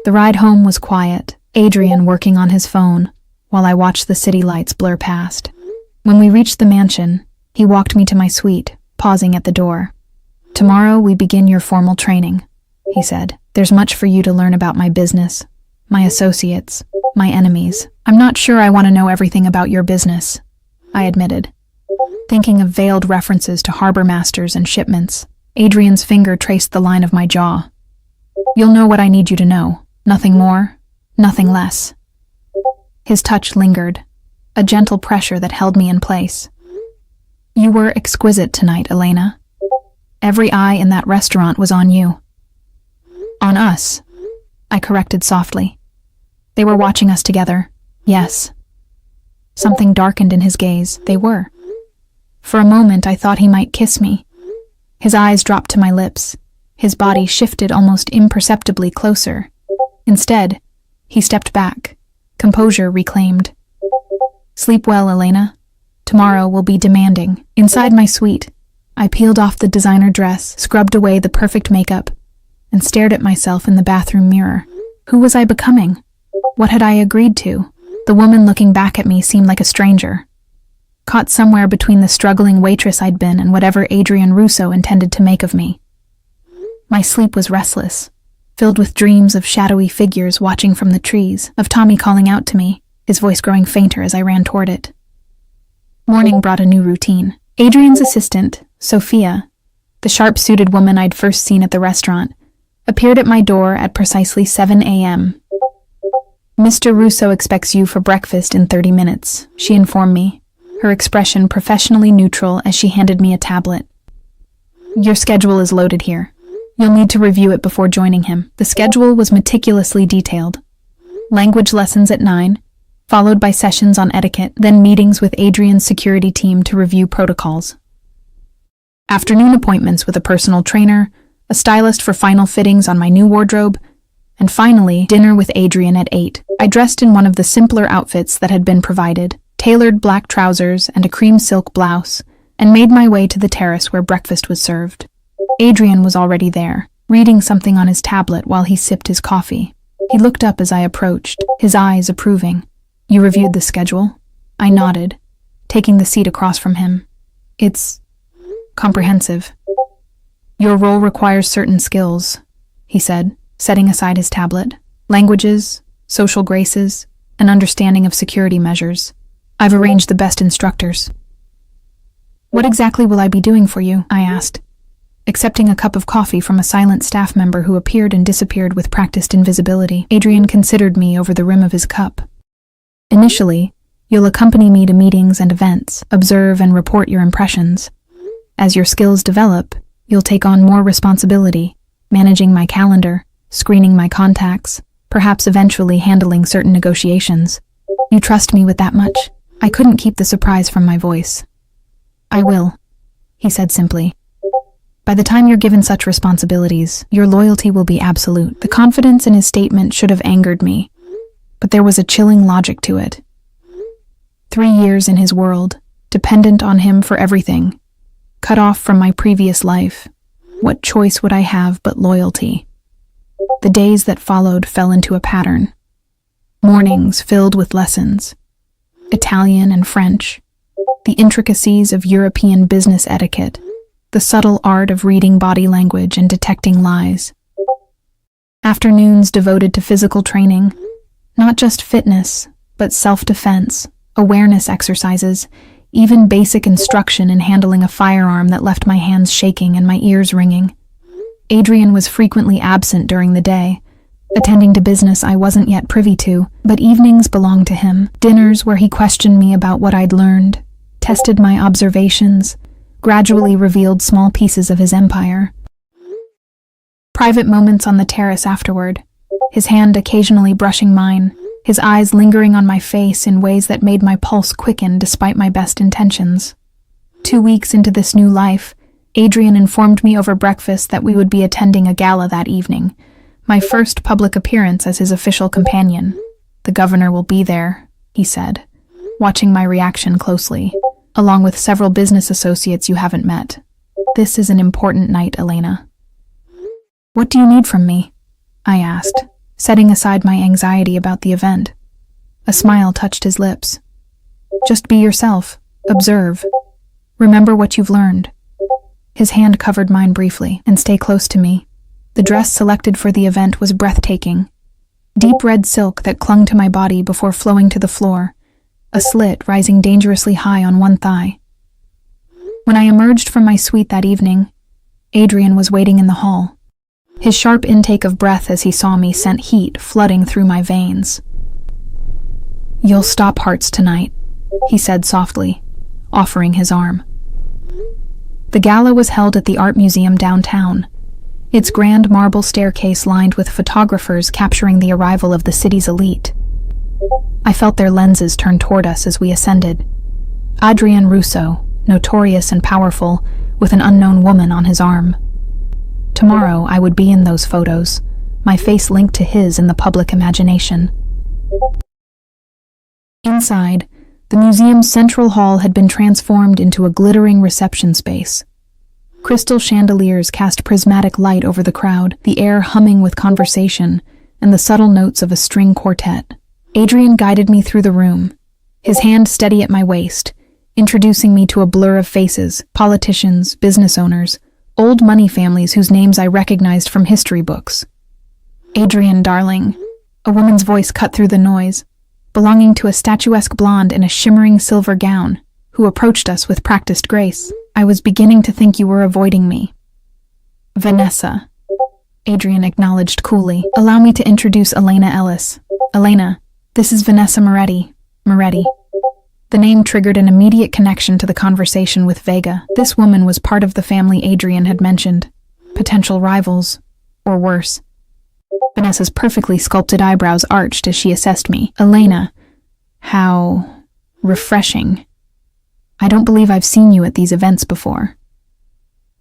The ride home was quiet, Adrian working on his phone, while I watched the city lights blur past. When we reached the mansion, he walked me to my suite, pausing at the door. "Tomorrow we begin your formal training," he said. "There's much for you to learn about my business, my associates, my enemies." "I'm not sure I want to know everything about your business," I admitted. Thinking of veiled references to harbor masters and shipments, Adrian's finger traced the line of my jaw. "You'll know what I need you to know. Nothing more, nothing less." His touch lingered, a gentle pressure that held me in place. "You were exquisite tonight, Elena. Every eye in that restaurant was on you." "On us," I corrected softly. "They were watching us together, yes." Something darkened in his gaze. They were. For a moment I thought he might kiss me. His eyes dropped to my lips. His body shifted almost imperceptibly closer. Instead, he stepped back, composure reclaimed. "Sleep well, Elena. Tomorrow will be demanding." Inside my suite, I peeled off the designer dress, scrubbed away the perfect makeup, and stared at myself in the bathroom mirror. Who was I becoming? What had I agreed to? The woman looking back at me seemed like a stranger, caught somewhere between the struggling waitress I'd been and whatever Adrian Russo intended to make of me. My sleep was restless, filled with dreams of shadowy figures watching from the trees, of Tommy calling out to me, his voice growing fainter as I ran toward it. Morning brought a new routine. Adrian's assistant, Sophia, the sharp-suited woman I'd first seen at the restaurant, appeared at my door at precisely 7 a.m. "Mr. Russo expects you for breakfast in 30 minutes, she informed me, her expression professionally neutral as she handed me a tablet. "Your schedule is loaded here. You'll need to review it before joining him." The schedule was meticulously detailed. Language lessons at 9, followed by sessions on etiquette, then meetings with Adrian's security team to review protocols. Afternoon appointments with a personal trainer, a stylist for final fittings on my new wardrobe, and finally, dinner with Adrian at 8. I dressed in one of the simpler outfits that had been provided, tailored black trousers and a cream silk blouse, and made my way to the terrace where breakfast was served. Adrian was already there, reading something on his tablet while he sipped his coffee. He looked up as I approached, his eyes approving. "You reviewed the schedule?" I nodded, taking the seat across from him. "It's comprehensive. Your role requires certain skills," he said, setting aside his tablet. "Languages, social graces, an understanding of security measures. I've arranged the best instructors." "What exactly will I be doing for you?" I asked, accepting a cup of coffee from a silent staff member who appeared and disappeared with practiced invisibility. Adrian considered me over the rim of his cup. "Initially, you'll accompany me to meetings and events, observe and report your impressions. As your skills develop, you'll take on more responsibility, managing my calendar, screening my contacts, perhaps eventually handling certain negotiations. You trust me with that much?" I couldn't keep the surprise from my voice. "I will," he said simply. "By the time you're given such responsibilities, your loyalty will be absolute." The confidence in his statement should have angered me, but there was a chilling logic to it. 3 years in his world, dependent on him for everything, cut off from my previous life. What choice would I have but loyalty? The days that followed fell into a pattern. Mornings filled with lessons, Italian and French, the intricacies of European business etiquette, the subtle art of reading body language and detecting lies. Afternoons devoted to physical training, Not just fitness, but self-defense, awareness exercises, even basic instruction in handling a firearm that left my hands shaking and my ears ringing. Adrian was frequently absent during the day, attending to business I wasn't yet privy to, but evenings belonged to him, dinners where he questioned me about what I'd learned, tested my observations, gradually revealed small pieces of his empire. Private moments on the terrace afterward, his hand occasionally brushing mine, his eyes lingering on my face in ways that made my pulse quicken despite my best intentions. 2 weeks into this new life, Adrian informed me over breakfast that we would be attending a gala that evening, my first public appearance as his official companion. "The governor will be there," he said, watching my reaction closely, "along with several business associates you haven't met. This is an important night, Elena." "What do you need from me?" I asked, setting aside my anxiety about the event. A smile touched his lips. "Just be yourself. Observe. Remember what you've learned." His hand covered mine briefly, "and stay close to me." The dress selected for the event was breathtaking. Deep red silk that clung to my body before flowing to the floor, a slit rising dangerously high on one thigh. When I emerged from my suite that evening, Adrian was waiting in the hall. His sharp intake of breath as he saw me sent heat flooding through my veins. "You'll stop hearts tonight," he said softly, offering his arm. The gala was held at the Art Museum downtown, its grand marble staircase lined with photographers capturing the arrival of the city's elite. I felt their lenses turn toward us as we ascended. Adrien Rousseau, notorious and powerful, with an unknown woman on his arm. Tomorrow I would be in those photos, my face linked to his in the public imagination. Inside, the museum's central hall had been transformed into a glittering reception space. Crystal chandeliers cast prismatic light over the crowd, the air humming with conversation and the subtle notes of a string quartet. Adrian guided me through the room, his hand steady at my waist, introducing me to a blur of faces, politicians, business owners, old money families whose names I recognized from history books. "Adrian, darling," a woman's voice cut through the noise, belonging to a statuesque blonde in a shimmering silver gown, who approached us with practiced grace. "I was beginning to think you were avoiding me." "Vanessa," Adrian acknowledged coolly. "Allow me to introduce Elena Ellis. Elena, this is Vanessa Moretti." The name triggered an immediate connection to the conversation with Vega. This woman was part of the family Adrian had mentioned. Potential rivals, or worse. Vanessa's perfectly sculpted eyebrows arched as she assessed me. "Elena, how refreshing. I don't believe I've seen you at these events before."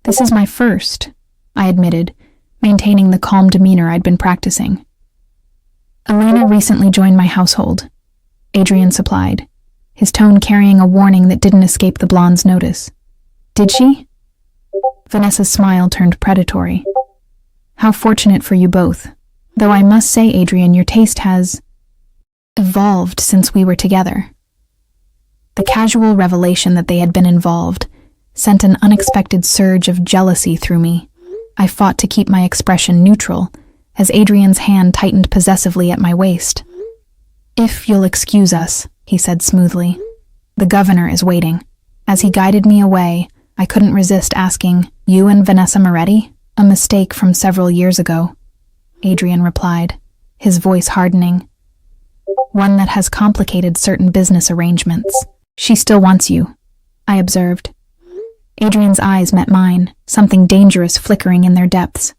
"This is my first," I admitted, maintaining the calm demeanor I'd been practicing. "Elena recently joined my household," Adrian supplied, his tone carrying a warning that didn't escape the blonde's notice. "Did she?" Vanessa's smile turned predatory. "How fortunate for you both. Though I must say, Adrian, your taste has evolved since we were together." The casual revelation that they had been involved sent an unexpected surge of jealousy through me. I fought to keep my expression neutral, as Adrian's hand tightened possessively at my waist. "If you'll excuse us," he said smoothly. "The governor is waiting." As he guided me away, I couldn't resist asking, "You and Vanessa Moretti?" "A mistake from several years ago," Adrian replied, his voice hardening. "One that has complicated certain business arrangements." "She still wants you," I observed. Adrian's eyes met mine, something dangerous flickering in their depths.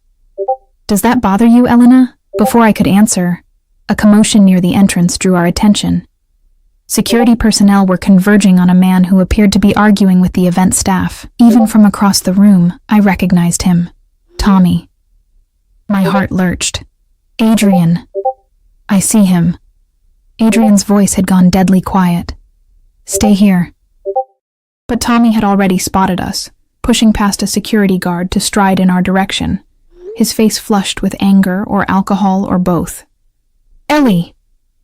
"Does that bother you, Elena?" Before I could answer, a commotion near the entrance drew our attention. Security personnel were converging on a man who appeared to be arguing with the event staff. Even from across the room, I recognized him. Tommy. My heart lurched. "Adrian." "I see him." Adrian's voice had gone deadly quiet. "Stay here." But Tommy had already spotted us, pushing past a security guard to stride in our direction, his face flushed with anger or alcohol or both. "Ellie,"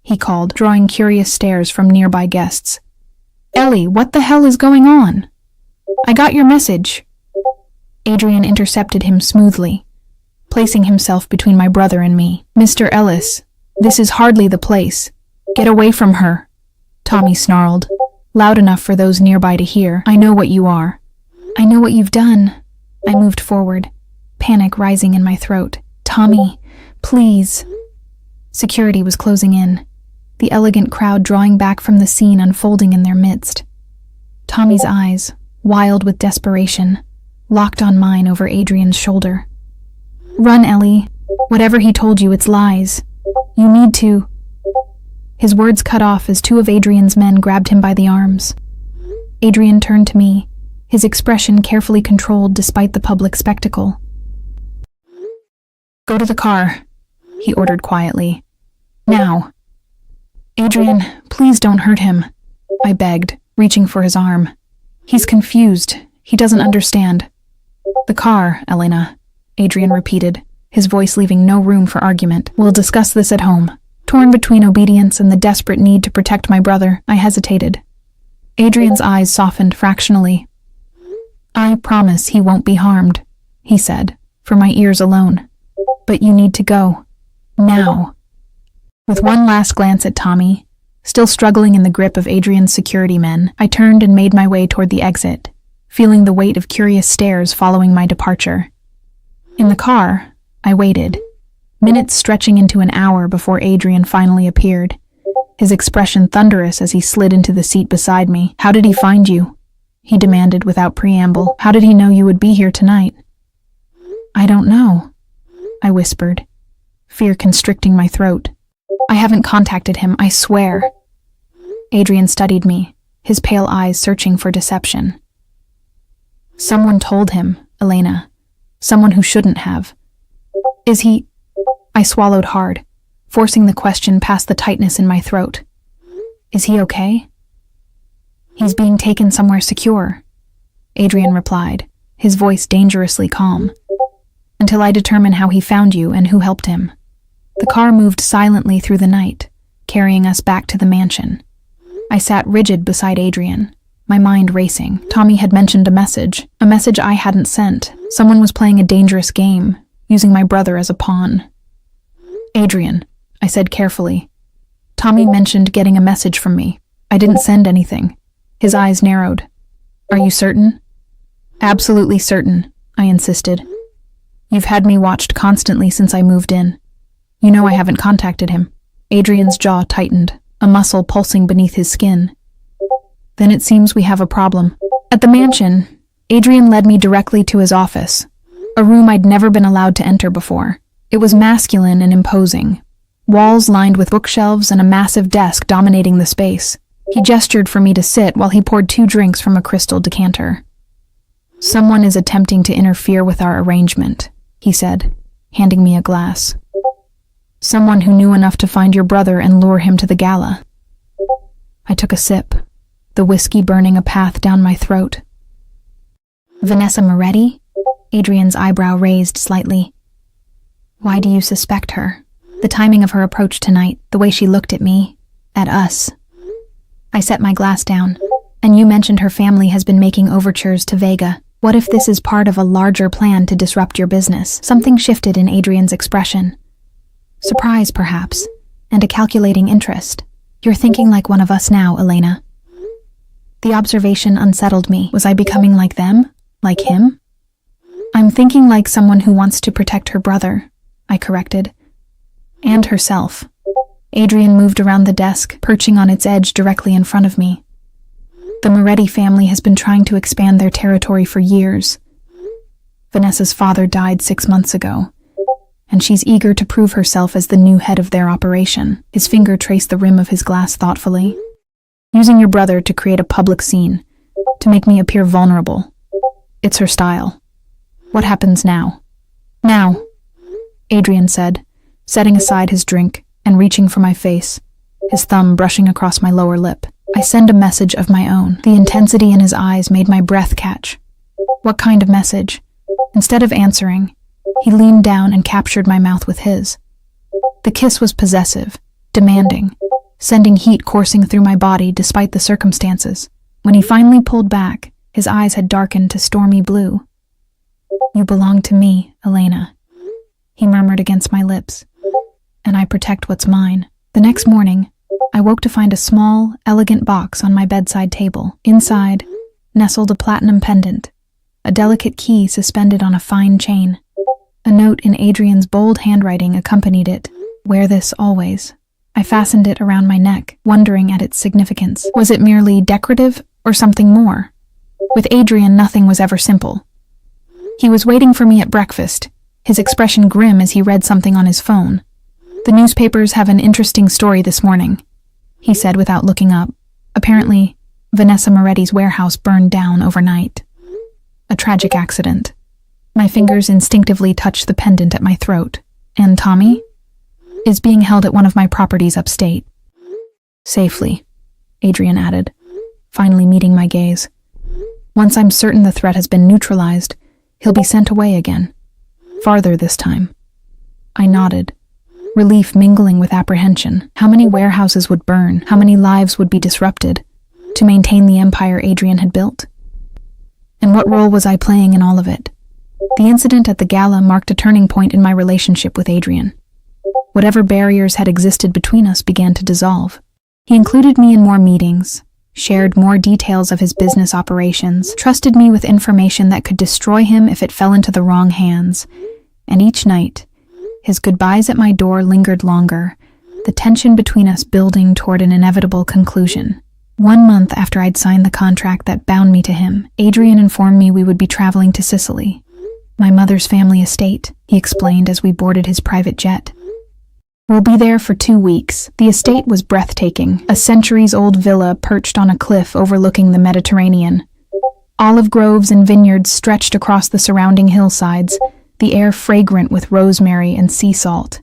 he called, drawing curious stares from nearby guests. "Ellie, what the hell is going on?" "I got your message." Adrian intercepted him smoothly, placing himself between my brother and me. "Mr. Ellis," This is hardly the place. Get away from her, Tommy snarled, loud enough for those nearby to hear. I know what you are. I know what you've done. I moved forward, panic rising in my throat. Tommy, please. Security was closing in, the elegant crowd drawing back from the scene unfolding in their midst. Tommy's eyes, wild with desperation, locked on mine over Adrian's shoulder. Run, Ellie. Whatever he told you, it's lies. You need to... His words cut off as two of Adrian's men grabbed him by the arms. Adrian turned to me, his expression carefully controlled despite the public spectacle. Go to the car, he ordered quietly. Now. Adrian, please don't hurt him, I begged, reaching for his arm. He's confused. He doesn't understand. The car, Elena, Adrian repeated, his voice leaving no room for argument. We'll discuss this at home. Torn between obedience and the desperate need to protect my brother, I hesitated. Adrian's eyes softened fractionally. I promise he won't be harmed, he said, for my ears alone. But you need to go. Now. With one last glance at Tommy, still struggling in the grip of Adrian's security men, I turned and made my way toward the exit, feeling the weight of curious stares following my departure. In the car, I waited, minutes stretching into an hour before Adrian finally appeared, his expression thunderous as he slid into the seat beside me. How did he find you? He demanded without preamble. How did he know you would be here tonight? I don't know, I whispered, fear constricting my throat. I haven't contacted him, I swear. Adrian studied me, his pale eyes searching for deception. Someone told him, Elena. Someone who shouldn't have. Is he... I swallowed hard, forcing the question past the tightness in my throat. Is he okay? He's being taken somewhere secure, Adrian replied, his voice dangerously calm. Until I determine how he found you and who helped him. The car moved silently through the night, carrying us back to the mansion. I sat rigid beside Adrian, my mind racing. Tommy had mentioned a message I hadn't sent. Someone was playing a dangerous game, using my brother as a pawn. Adrian, I said carefully. Tommy mentioned getting a message from me. I didn't send anything. His eyes narrowed. Are you certain? Absolutely certain, I insisted. You've had me watched constantly since I moved in. You know I haven't contacted him. Adrian's jaw tightened, a muscle pulsing beneath his skin. Then it seems we have a problem. At the mansion, Adrian led me directly to his office, a room I'd never been allowed to enter before. It was masculine and imposing, walls lined with bookshelves and a massive desk dominating the space. He gestured for me to sit while he poured 2 drinks from a crystal decanter. Someone is attempting to interfere with our arrangement, he said, handing me a glass. Someone who knew enough to find your brother and lure him to the gala. I took a sip, the whiskey burning a path down my throat. Vanessa Moretti? Adrian's eyebrow raised slightly. Why do you suspect her? The timing of her approach tonight, the way she looked at me, at us. I set my glass down, and you mentioned her family has been making overtures to Vega. What if this is part of a larger plan to disrupt your business? Something shifted in Adrian's expression. Surprise, perhaps, and a calculating interest. You're thinking like one of us now, Elena. The observation unsettled me. Was I becoming like them? Like him? I'm thinking like someone who wants to protect her brother, I corrected. And herself. Adrian moved around the desk, perching on its edge directly in front of me. The Moretti family has been trying to expand their territory for years. Vanessa's father died 6 months ago, and she's eager to prove herself as the new head of their operation. His finger traced the rim of his glass thoughtfully. Using your brother to create a public scene, to make me appear vulnerable. It's her style. What happens now? Now, Adrian said, setting aside his drink and reaching for my face, his thumb brushing across my lower lip. I send a message of my own. The intensity in his eyes made my breath catch. What kind of message? Instead of answering, he leaned down and captured my mouth with his. The kiss was possessive, demanding, sending heat coursing through my body despite the circumstances. When he finally pulled back, his eyes had darkened to stormy blue. You belong to me, Elena, he murmured against my lips. and I protect what's mine. The next morning, I woke to find a small, elegant box on my bedside table. Inside, nestled a platinum pendant, a delicate key suspended on a fine chain. A note in Adrian's bold handwriting accompanied it. "Wear this always." I fastened it around my neck, wondering at its significance. Was it merely decorative or something more? With Adrian, nothing was ever simple. He was waiting for me at breakfast, his expression grim as he read something on his phone. "The newspapers have an interesting story this morning," he said without looking up. Apparently, Vanessa Moretti's warehouse burned down overnight. A tragic accident. My fingers instinctively touched the pendant at my throat. "And Tommy?" "Is being held at one of my properties upstate." "Safely," Adrian added, finally meeting my gaze. "Once I'm certain the threat has been neutralized, he'll be sent away again. Farther this time." I nodded, relief mingling with apprehension. How many warehouses would burn? How many lives would be disrupted to maintain the empire Adrian had built? And what role was I playing in all of it? The incident at the gala marked a turning point in my relationship with Adrian. Whatever barriers had existed between us began to dissolve. He included me in more meetings, shared more details of his business operations, trusted me with information that could destroy him if it fell into the wrong hands. And each night, his goodbyes at my door lingered longer, the tension between us building toward an inevitable conclusion. 1 month after I'd signed the contract that bound me to him, Adrian informed me we would be traveling to Sicily. "My mother's family estate," he explained as we boarded his private jet. "We'll be there for 2 weeks. The estate was breathtaking, a centuries-old villa perched on a cliff overlooking the Mediterranean. Olive groves and vineyards stretched across the surrounding hillsides, the air fragrant with rosemary and sea salt.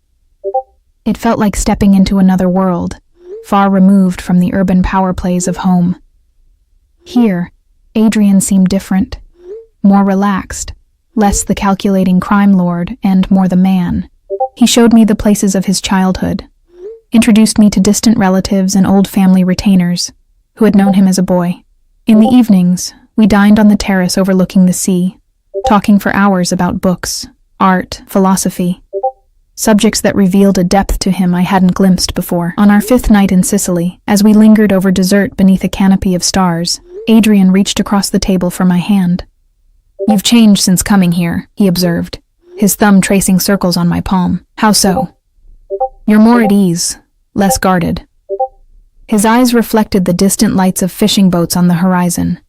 It felt like stepping into another world, far removed from the urban power plays of home. Here, Adrian seemed different, more relaxed, less the calculating crime lord and more the man. He showed me the places of his childhood, introduced me to distant relatives and old family retainers who had known him as a boy. In the evenings, we dined on the terrace overlooking the sea, talking for hours about books, art, philosophy, subjects that revealed a depth to him I hadn't glimpsed before. On our 5th night in Sicily, as we lingered over dessert beneath a canopy of stars, Adrian reached across the table for my hand. "You've changed since coming here," he observed, his thumb tracing circles on my palm. "How so?" "You're more at ease, less guarded." His eyes reflected the distant lights of fishing boats on the horizon.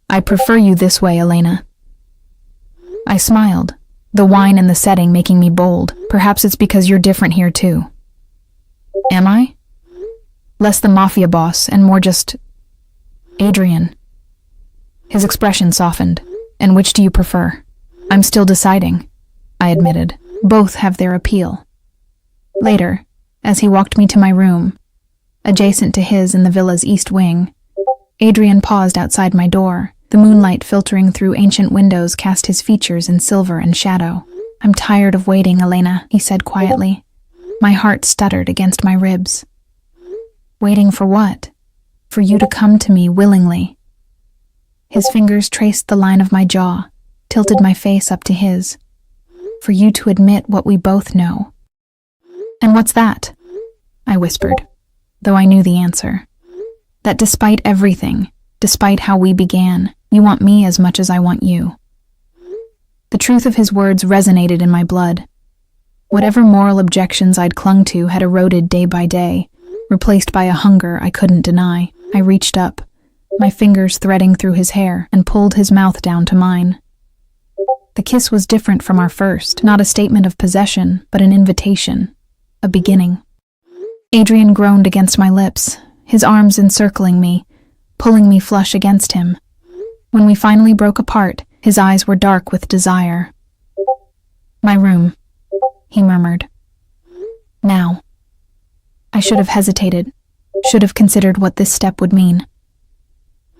"I prefer you this way, Elena." I smiled, the wine and the setting making me bold. "Perhaps it's because you're different here too." "Am I?" "Less the mafia boss and more just Adrian." His expression softened. "And which do you prefer?" "I'm still deciding," I admitted. "Both have their appeal." Later, as he walked me to my room, adjacent to his in the villa's east wing, Adrian paused outside my door. The moonlight filtering through ancient windows cast his features in silver and shadow. "I'm tired of waiting, Elena," he said quietly. My heart stuttered against my ribs. "Waiting for what?" "For you to come to me willingly." His fingers traced the line of my jaw, tilted my face up to his. "For you to admit what we both know." "And what's that?" I whispered, though I knew the answer. "That despite everything, despite how we began, you want me as much as I want you." The truth of his words resonated in my blood. Whatever moral objections I'd clung to had eroded day by day, replaced by a hunger I couldn't deny. I reached up, my fingers threading through his hair, and pulled his mouth down to mine. The kiss was different from our first, not a statement of possession, but an invitation, a beginning. Adrian groaned against my lips, his arms encircling me, pulling me flush against him. When we finally broke apart, his eyes were dark with desire. "My room," he murmured. "Now." I should have hesitated, should have considered what this step would mean.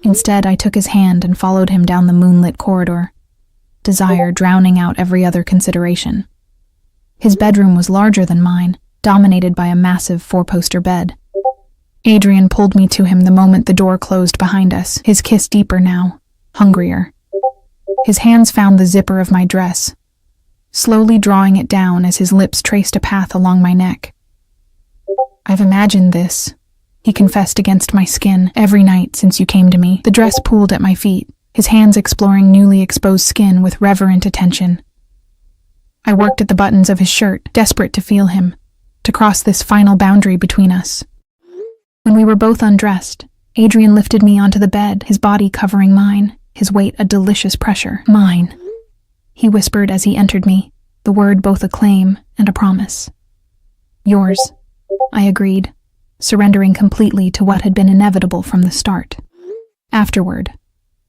Instead, I took his hand and followed him down the moonlit corridor, desire drowning out every other consideration. His bedroom was larger than mine, dominated by a massive 4-poster bed. Adrian pulled me to him the moment the door closed behind us, his kiss deeper now, hungrier. His hands found the zipper of my dress. slowly drawing it down as his lips traced a path along my neck. "I've imagined this," he confessed against my skin, "every night since you came to me." The dress pooled at my feet, his hands exploring newly exposed skin with reverent attention. I worked at the buttons of his shirt, desperate to feel him, to cross this final boundary between us. When we were both undressed, Adrian lifted me onto the bed, his body covering mine, his weight a delicious pressure. "Mine," he whispered as he entered me, the word both a claim and a promise. "Yours," I agreed, surrendering completely to what had been inevitable from the start. Afterward,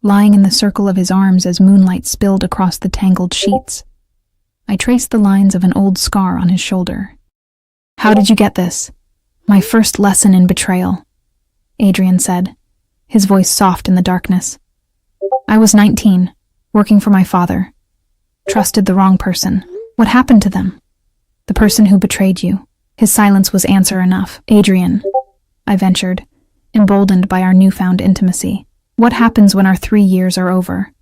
lying in the circle of his arms as moonlight spilled across the tangled sheets, I traced the lines of an old scar on his shoulder. "How did you get this?" "My first lesson in betrayal," Adrian said, his voice soft in the darkness. "I was 19, working for my father. Trusted the wrong person. What happened to them?" "The person who betrayed you." His silence was answer enough. "Adrian," I ventured, emboldened by our newfound intimacy, "what happens when our 3 years are over?"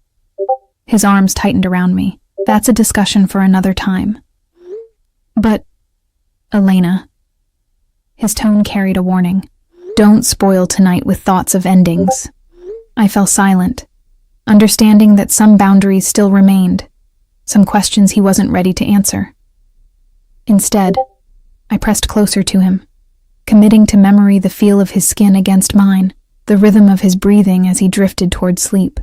His arms tightened around me. "That's a discussion for another time." "But, Elena," his tone carried a warning, "don't spoil tonight with thoughts of endings." I fell silent, understanding that some boundaries still remained, some questions he wasn't ready to answer. Instead, I pressed closer to him, committing to memory the feel of his skin against mine, the rhythm of his breathing as he drifted toward sleep.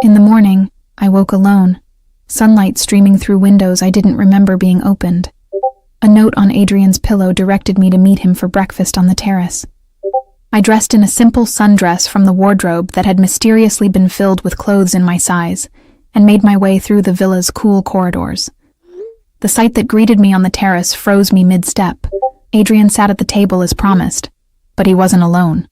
In the morning, I woke alone, sunlight streaming through windows I didn't remember being opened. A note on Adrian's pillow directed me to meet him for breakfast on the terrace. I dressed in a simple sundress from the wardrobe that had mysteriously been filled with clothes in my size, and made my way through the villa's cool corridors. The sight that greeted me on the terrace froze me mid-step. Adrian sat at the table as promised, but he wasn't alone.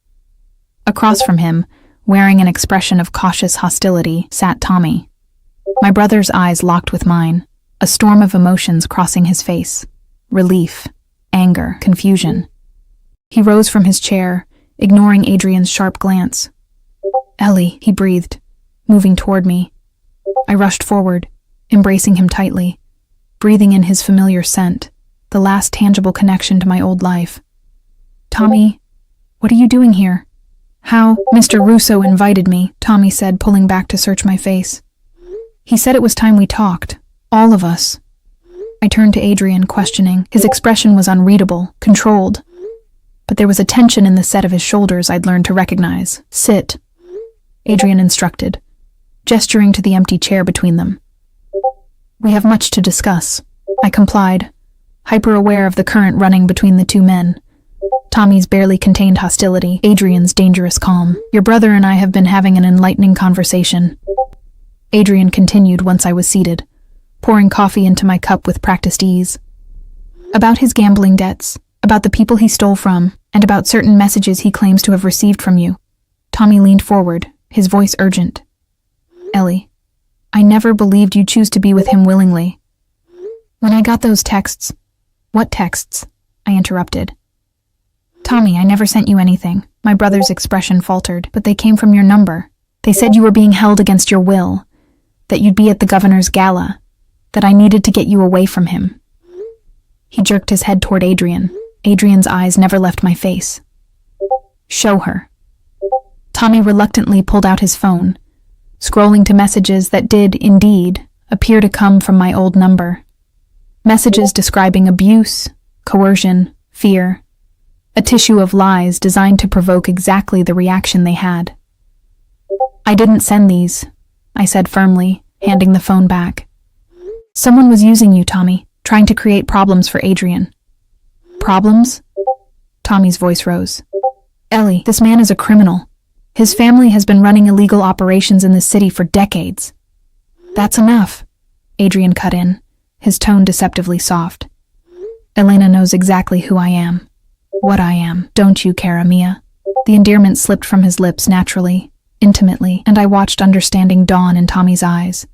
Across from him, wearing an expression of cautious hostility, sat Tommy. My brother's eyes locked with mine, a storm of emotions crossing his face. Relief, anger, confusion. He rose from his chair, ignoring Adrian's sharp glance. "Ellie," he breathed, moving toward me. I rushed forward, embracing him tightly, breathing in his familiar scent, the last tangible connection to my old life. "Tommy, what are you doing here?" "How?" "Mr. Russo invited me," Tommy said, pulling back to search my face. "He said it was time we talked, all of us." I turned to Adrian, questioning. His expression was unreadable, controlled, but there was a tension in the set of his shoulders I'd learned to recognize. "Sit," Adrian instructed, gesturing to the empty chair between them. "We have much to discuss," I complied, hyper-aware of the current running between the two men. Tommy's barely contained hostility, Adrian's dangerous calm. "Your brother and I have been having an enlightening conversation," Adrian continued once I was seated, pouring coffee into my cup with practiced ease. "About his gambling debts, about the people he stole from, and about certain messages he claims to have received from you." Tommy leaned forward, his voice urgent. "Ellie, I never believed you'd choose to be with him willingly. When I got those texts—" "What texts?" I interrupted. "Tommy, I never sent you anything." My brother's expression faltered. "But they came from your number. They said you were being held against your will, that you'd be at the governor's gala, that I needed to get you away from him." He jerked his head toward Adrian. Adrian's eyes never left my face. "Show her." Tommy reluctantly pulled out his phone, scrolling to messages that did, indeed, appear to come from my old number. Messages describing abuse, coercion, fear, a tissue of lies designed to provoke exactly the reaction they had. "I didn't send these," I said firmly, handing the phone back. "Someone was using you, Tommy, trying to create problems for Adrian." "Problems?" Tommy's voice rose. "Ellie, this man is a criminal. His family has been running illegal operations in the city for decades." "That's enough," Adrian cut in, his tone deceptively soft. "Elena knows exactly who I am, what I am. Don't you, cara mia?" The endearment slipped from his lips naturally, intimately, and I watched understanding dawn in Tommy's eyes,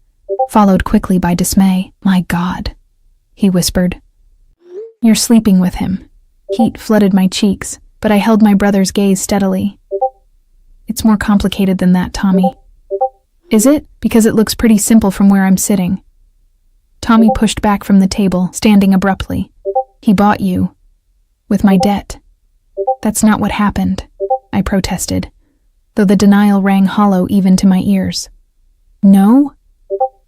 followed quickly by dismay. "My God," he whispered. "You're sleeping with him." Heat flooded my cheeks, but I held my brother's gaze steadily. "It's more complicated than that, Tommy." "Is it? Because it looks pretty simple from where I'm sitting." Tommy pushed back from the table, standing abruptly. He bought you. With my debt. That's not what happened, I protested, though the denial rang hollow even to my ears. No?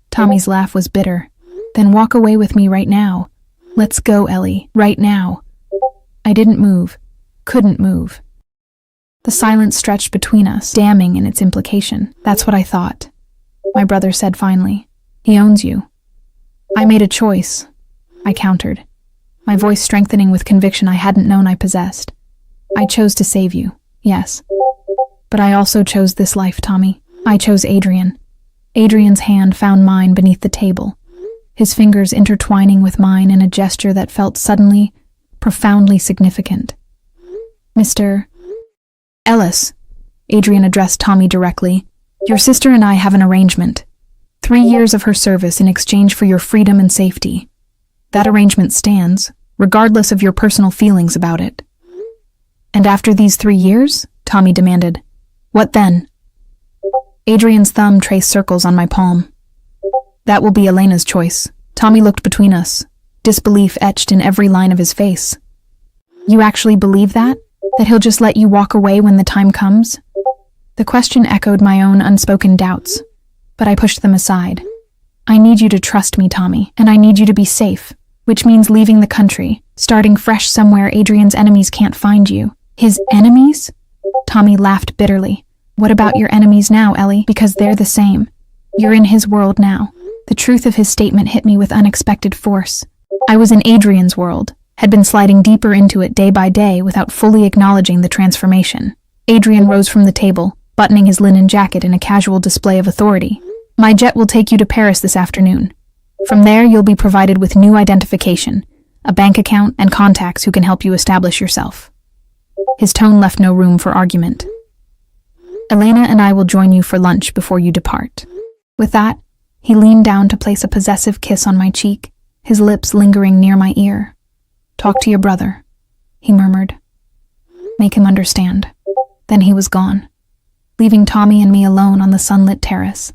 Tommy's laugh was bitter. Then walk away with me right now. Let's go, Ellie, right now. I didn't move. Couldn't move. The silence stretched between us, damning in its implication. That's what I thought. My brother said finally. He owns you. I made a choice, I countered, my voice strengthening with conviction I hadn't known I possessed. I chose to save you, yes. But I also chose this life, Tommy. I chose Adrian. Adrian's hand found mine beneath the table, his fingers intertwining with mine in a gesture that felt suddenly, profoundly significant. Mr. Ellis, Adrian addressed Tommy directly, your sister and I have an arrangement. 3 years of her service in exchange for your freedom and safety. That arrangement stands, regardless of your personal feelings about it. And after these 3 years? Tommy demanded. What then? Adrian's thumb traced circles on my palm. That will be Elena's choice. Tommy looked between us, disbelief etched in every line of his face. You actually believe that? That he'll just let you walk away when the time comes? The question echoed my own unspoken doubts, but I pushed them aside. I need you to trust me, Tommy, and I need you to be safe, which means leaving the country, starting fresh somewhere Adrian's enemies can't find you. His enemies? Tommy laughed bitterly. What about your enemies now, Ellie? Because they're the same. You're in his world now. The truth of his statement hit me with unexpected force. I was in Adrian's world, had been sliding deeper into it day by day without fully acknowledging the transformation. Adrian rose from the table, buttoning his linen jacket in a casual display of authority. My jet will take you to Paris this afternoon. From there, you'll be provided with new identification, a bank account, and contacts who can help you establish yourself. His tone left no room for argument. Elena and I will join you for lunch before you depart. With that, he leaned down to place a possessive kiss on my cheek, his lips lingering near my ear. Talk to your brother, he murmured. Make him understand. Then he was gone, leaving Tommy and me alone on the sunlit terrace.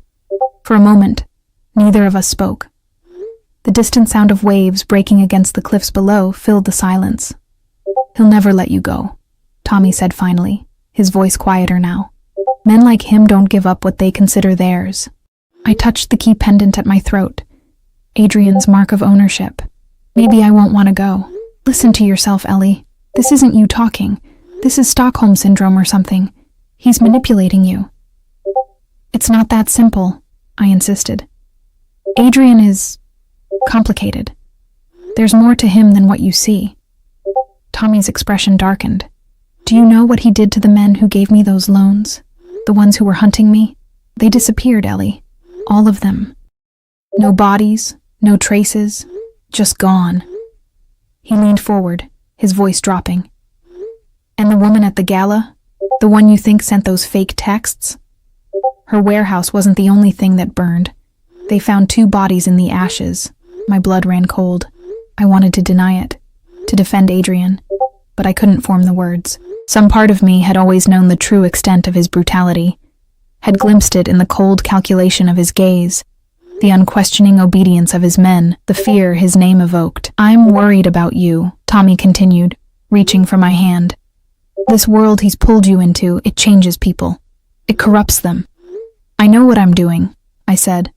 For a moment, neither of us spoke. The distant sound of waves breaking against the cliffs below filled the silence. He'll never let you go, Tommy said finally, his voice quieter now. Men like him don't give up what they consider theirs. I touched the key pendant at my throat, Adrian's mark of ownership. Maybe I won't want to go. Listen to yourself, Ellie. This isn't you talking. This is Stockholm Syndrome or something. He's manipulating you. It's not that simple, I insisted. Adrian is complicated. There's more to him than what you see. Tommy's expression darkened. Do you know what he did to the men who gave me those loans? The ones who were hunting me? They disappeared, Ellie. All of them. No bodies, no traces, just gone. He leaned forward, his voice dropping. And the woman at the gala? The one you think sent those fake texts? Her warehouse wasn't the only thing that burned. They found 2 bodies in the ashes. My blood ran cold. I wanted to deny it, to defend Adrian, but I couldn't form the words. Some part of me had always known the true extent of his brutality, had glimpsed it in the cold calculation of his gaze, the unquestioning obedience of his men, the fear his name evoked. I'm worried about you, Tommy continued, reaching for my hand. This world he's pulled you into, it changes people. It corrupts them. I know what I'm doing, I said,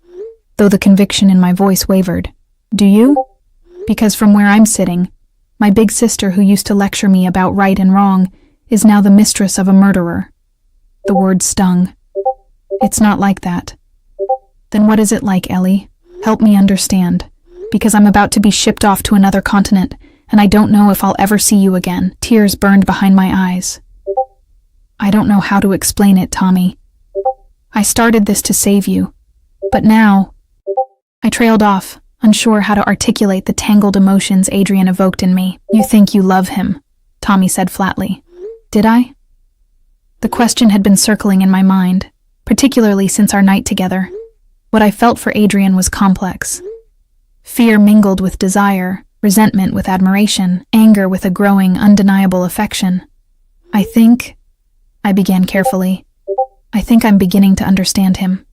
though the conviction in my voice wavered. Do you? Because from where I'm sitting, my big sister who used to lecture me about right and wrong is now the mistress of a murderer. The word stung. It's not like that. Then what is it like, Ellie? Help me understand, because I'm about to be shipped off to another continent, and I don't know if I'll ever see you again. Tears burned behind my eyes. I don't know how to explain it, Tommy. I started this to save you, but now... I trailed off, unsure how to articulate the tangled emotions Adrian evoked in me. You think you love him, Tommy said flatly. Did I? The question had been circling in my mind, particularly since our night together. What I felt for Adrian was complex. Fear mingled with desire, resentment with admiration, anger with a growing, undeniable affection. I began carefully. I think I'm beginning to understand him.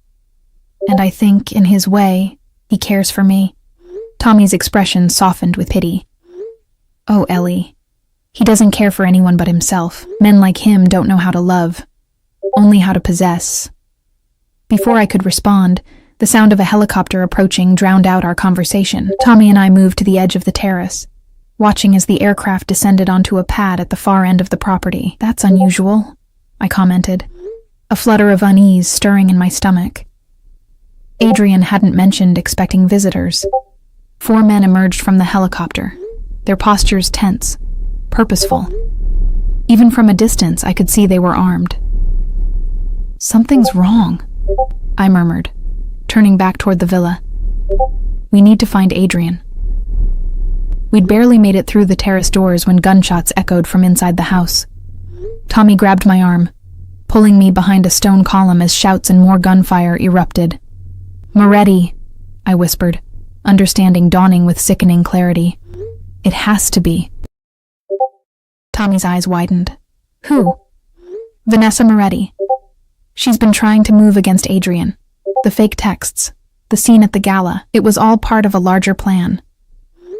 And I think, in his way, he cares for me. Tommy's expression softened with pity. Oh, Ellie. He doesn't care for anyone but himself. Men like him don't know how to love, only how to possess. Before I could respond, the sound of a helicopter approaching drowned out our conversation. Tommy and I moved to the edge of the terrace, watching as the aircraft descended onto a pad at the far end of the property. That's unusual, I commented, a flutter of unease stirring in my stomach. Adrian hadn't mentioned expecting visitors. 4 men emerged from the helicopter, their postures tense, purposeful. Even from a distance, I could see they were armed. Something's wrong, I murmured, turning back toward the villa. We need to find Adrian. We'd barely made it through the terrace doors when gunshots echoed from inside the house. Tommy grabbed my arm, pulling me behind a stone column as shouts and more gunfire erupted. Moretti, I whispered, understanding dawning with sickening clarity. It has to be. Tommy's eyes widened. Who? Vanessa Moretti. She's been trying to move against Adrian. The fake texts, the scene at the gala, it was all part of a larger plan.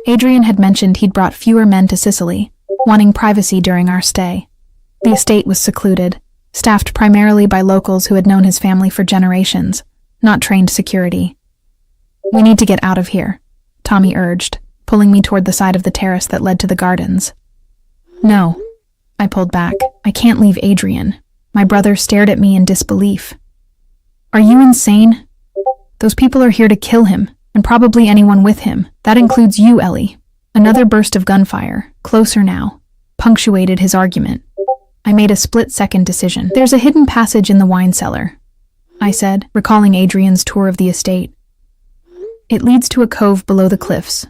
Adrian had mentioned he'd brought fewer men to Sicily, wanting privacy during our stay. The estate was secluded, staffed primarily by locals who had known his family for generations, not trained security. We need to get out of here, Tommy urged, pulling me toward the side of the terrace that led to the gardens. No, I pulled back. I can't leave Adrian. My brother stared at me in disbelief. Are you insane? Those people are here to kill him, and probably anyone with him. That includes you, Ellie. Another burst of gunfire, closer now, punctuated his argument. I made a split-second decision. There's a hidden passage in the wine cellar, I said, recalling Adrian's tour of the estate. It leads to a cove below the cliffs.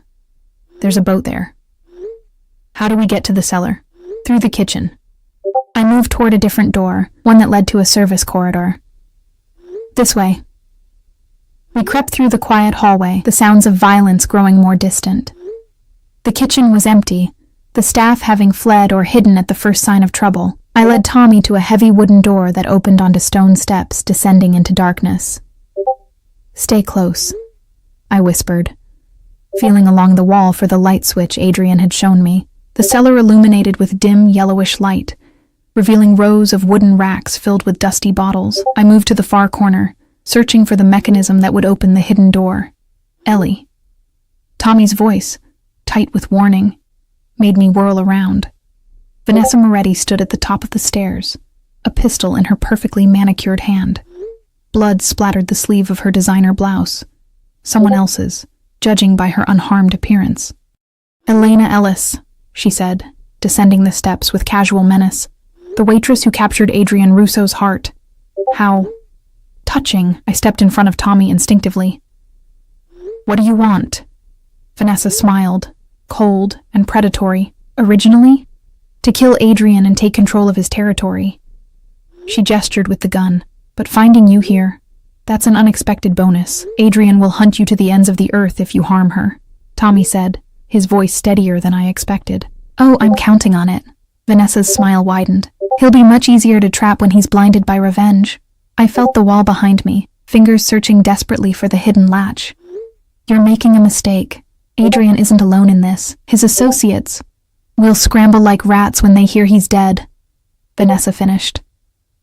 There's a boat there. How do we get to the cellar? Through the kitchen. I moved toward a different door, one that led to a service corridor. This way. We crept through the quiet hallway, the sounds of violence growing more distant. The kitchen was empty, the staff having fled or hidden at the first sign of trouble. I led Tommy to a heavy wooden door that opened onto stone steps descending into darkness. Stay close, I whispered, feeling along the wall for the light switch Adrian had shown me. The cellar illuminated with dim yellowish light, revealing rows of wooden racks filled with dusty bottles. I moved to the far corner, searching for the mechanism that would open the hidden door. Ellie. Tommy's voice, tight with warning, made me whirl around. Vanessa Moretti stood at the top of the stairs, a pistol in her perfectly manicured hand. Blood splattered the sleeve of her designer blouse, someone else's, judging by her unharmed appearance. Elena Ellis, she said, descending the steps with casual menace. The waitress who captured Adrian Russo's heart. How touching. I stepped in front of Tommy instinctively. What do you want? Vanessa smiled, cold and predatory. Originally, to kill Adrian and take control of his territory. She gestured with the gun. But finding you here, that's an unexpected bonus. Adrian will hunt you to the ends of the earth if you harm her, Tommy said, his voice steadier than I expected. Oh, I'm counting on it. Vanessa's smile widened. He'll be much easier to trap when he's blinded by revenge. I felt the wall behind me, fingers searching desperately for the hidden latch. You're making a mistake. Adrian isn't alone in this. His associates will scramble like rats when they hear he's dead, Vanessa finished.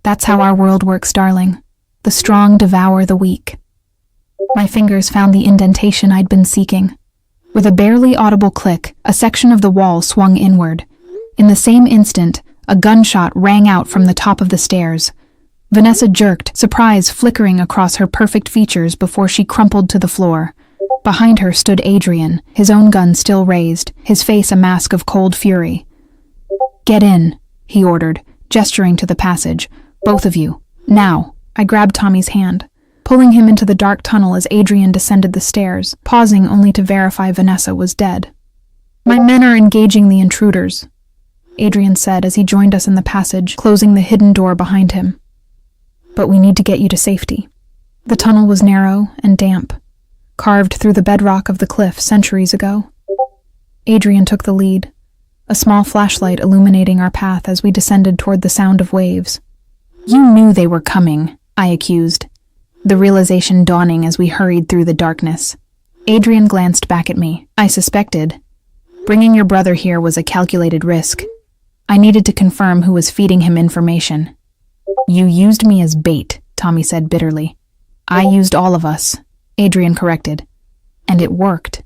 That's how our world works, darling. The strong devour the weak. My fingers found the indentation I'd been seeking. With a barely audible click, a section of the wall swung inward. In the same instant, a gunshot rang out from the top of the stairs. Vanessa jerked, surprise flickering across her perfect features before she crumpled to the floor. Behind her stood Adrian, his own gun still raised, his face a mask of cold fury. Get in, he ordered, gesturing to the passage. Both of you. Now. I grabbed Tommy's hand, pulling him into the dark tunnel as Adrian descended the stairs, pausing only to verify Vanessa was dead. My men are engaging the intruders, Adrian said as he joined us in the passage, closing the hidden door behind him. But we need to get you to safety. The tunnel was narrow and damp, carved through the bedrock of the cliff centuries ago. Adrian took the lead, a small flashlight illuminating our path as we descended toward the sound of waves. You knew they were coming, I accused, the realization dawning as we hurried through the darkness. Adrian glanced back at me. I suspected. Bringing your brother here was a calculated risk. I needed to confirm who was feeding him information. You used me as bait, Tommy said bitterly. I used all of us, Adrian corrected. And it worked.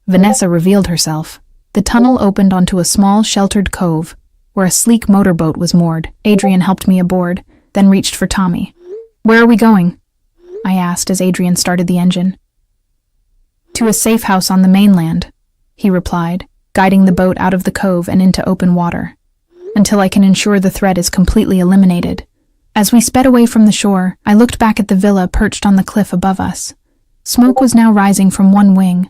Vanessa revealed herself. The tunnel opened onto a small, sheltered cove, where a sleek motorboat was moored. Adrian helped me aboard, then reached for Tommy. Where are we going? I asked as Adrian started the engine. To a safe house on the mainland, he replied, guiding the boat out of the cove and into open water, until I can ensure the threat is completely eliminated. As we sped away from the shore, I looked back at the villa perched on the cliff above us. Smoke was now rising from one wing,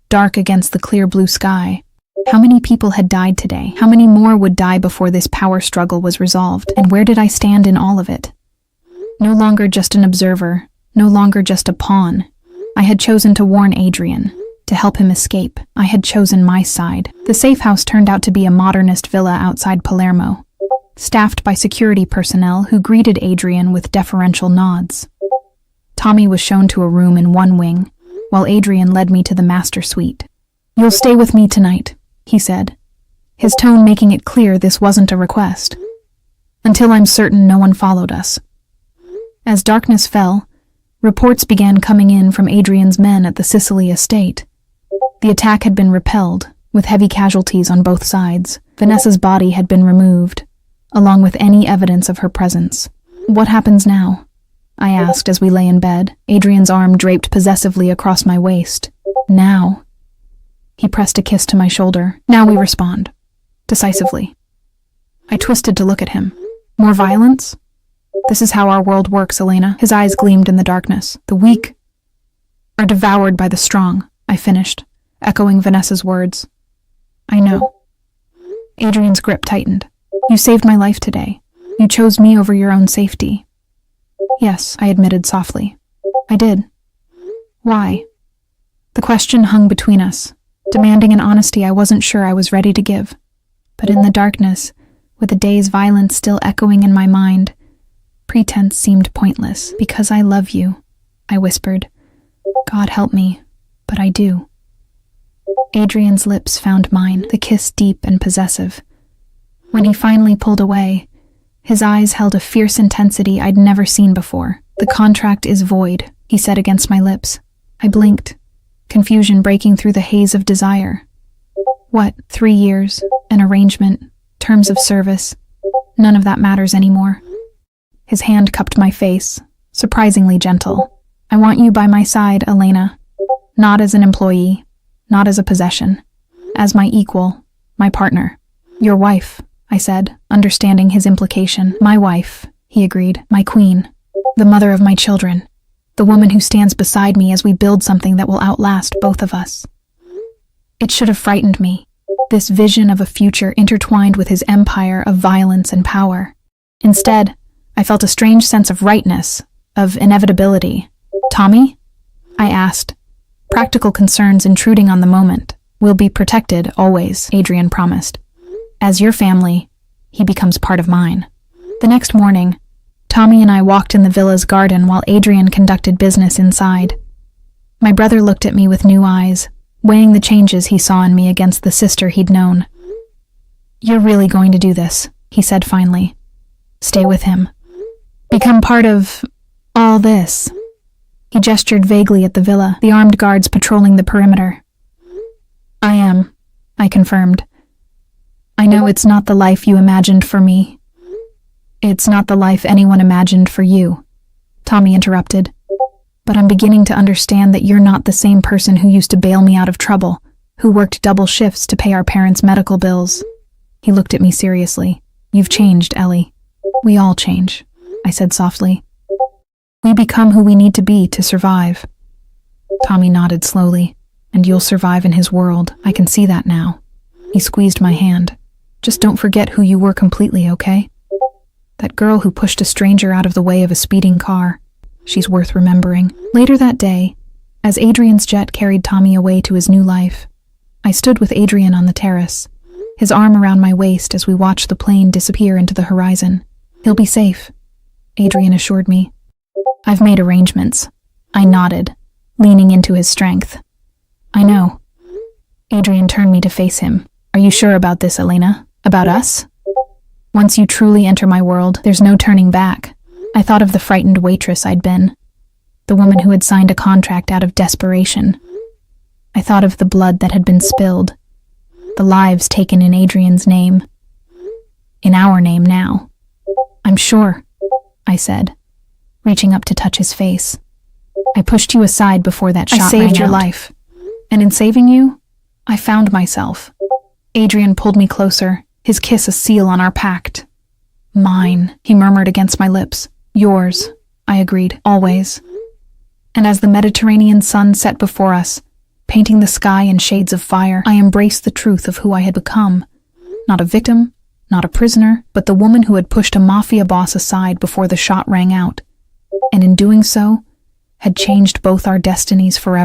dark against the clear blue sky. How many people had died today? How many more would die before this power struggle was resolved? And where did I stand in all of it? No longer just an observer, no longer just a pawn. I had chosen to warn Adrian, to help him escape. I had chosen my side. The safe house turned out to be a modernist villa outside Palermo, staffed by security personnel who greeted Adrian with deferential nods. Tommy was shown to a room in one wing, while Adrian led me to the master suite. You'll stay with me tonight, he said, his tone making it clear this wasn't a request. Until I'm certain no one followed us. As darkness fell, reports began coming in from Adrian's men at the Sicily estate. The attack had been repelled, with heavy casualties on both sides. Vanessa's body had been removed, along with any evidence of her presence. What happens now? I asked as we lay in bed, Adrian's arm draped possessively across my waist. Now. He pressed a kiss to my shoulder. Now we respond. Decisively. I twisted to look at him. More violence? This is how our world works, Elena. His eyes gleamed in the darkness. The weak are devoured by the strong, I finished, echoing Vanessa's words. I know. Adrian's grip tightened. You saved my life today. You chose me over your own safety. Yes, I admitted softly. I did. Why? The question hung between us, demanding an honesty I wasn't sure I was ready to give. But in the darkness, with the day's violence still echoing in my mind, pretense seemed pointless. Because I love you, I whispered. God help me, but I do. Adrian's lips found mine, the kiss deep and possessive. When he finally pulled away, his eyes held a fierce intensity I'd never seen before. The contract is void, he said against my lips. I blinked, confusion breaking through the haze of desire. What, 3 years, an arrangement, terms of service? None of that matters anymore. His hand cupped my face, surprisingly gentle. I want you by my side, Elena. Not as an employee, not as a possession. As my equal, my partner. Your wife, I said, understanding his implication. My wife, he agreed. My queen. The mother of my children. The woman who stands beside me as we build something that will outlast both of us. It should have frightened me. This vision of a future intertwined with his empire of violence and power. Instead, I felt a strange sense of rightness, of inevitability. Tommy? I asked, practical concerns intruding on the moment. We'll be protected, always, Adrian promised. As your family, he becomes part of mine. The next morning, Tommy and I walked in the villa's garden while Adrian conducted business inside. My brother looked at me with new eyes, weighing the changes he saw in me against the sister he'd known. You're really going to do this, he said finally. Stay with him. Become part of all this. He gestured vaguely at the villa, the armed guards patrolling the perimeter. I am, I confirmed. I know it's not the life you imagined for me. It's not the life anyone imagined for you, Tommy interrupted. But I'm beginning to understand that you're not the same person who used to bail me out of trouble, who worked double shifts to pay our parents' medical bills. He looked at me seriously. You've changed, Ellie. We all change, I said softly. We become who we need to be to survive. Tommy nodded slowly. And you'll survive in his world. I can see that now. He squeezed my hand. Just don't forget who you were completely, okay? That girl who pushed a stranger out of the way of a speeding car. She's worth remembering. Later that day, as Adrian's jet carried Tommy away to his new life, I stood with Adrian on the terrace, his arm around my waist as we watched the plane disappear into the horizon. He'll be safe, Adrian assured me. I've made arrangements. I nodded, leaning into his strength. I know. Adrian turned me to face him. Are you sure about this, Elena? About us? Once you truly enter my world, there's no turning back. I thought of the frightened waitress I'd been, the woman who had signed a contract out of desperation. I thought of the blood that had been spilled, the lives taken in Adrian's name, in our name now. I'm sure, I said, reaching up to touch his face. I pushed you aside before that shot rang out. I saved your life, and in saving you, I found myself. Adrian pulled me closer, his kiss a seal on our pact. Mine, he murmured against my lips. Yours, I agreed, always. And as the Mediterranean sun set before us, painting the sky in shades of fire, I embraced the truth of who I had become. Not a victim, not a prisoner, but the woman who had pushed a mafia boss aside before the shot rang out, and in doing so, had changed both our destinies forever.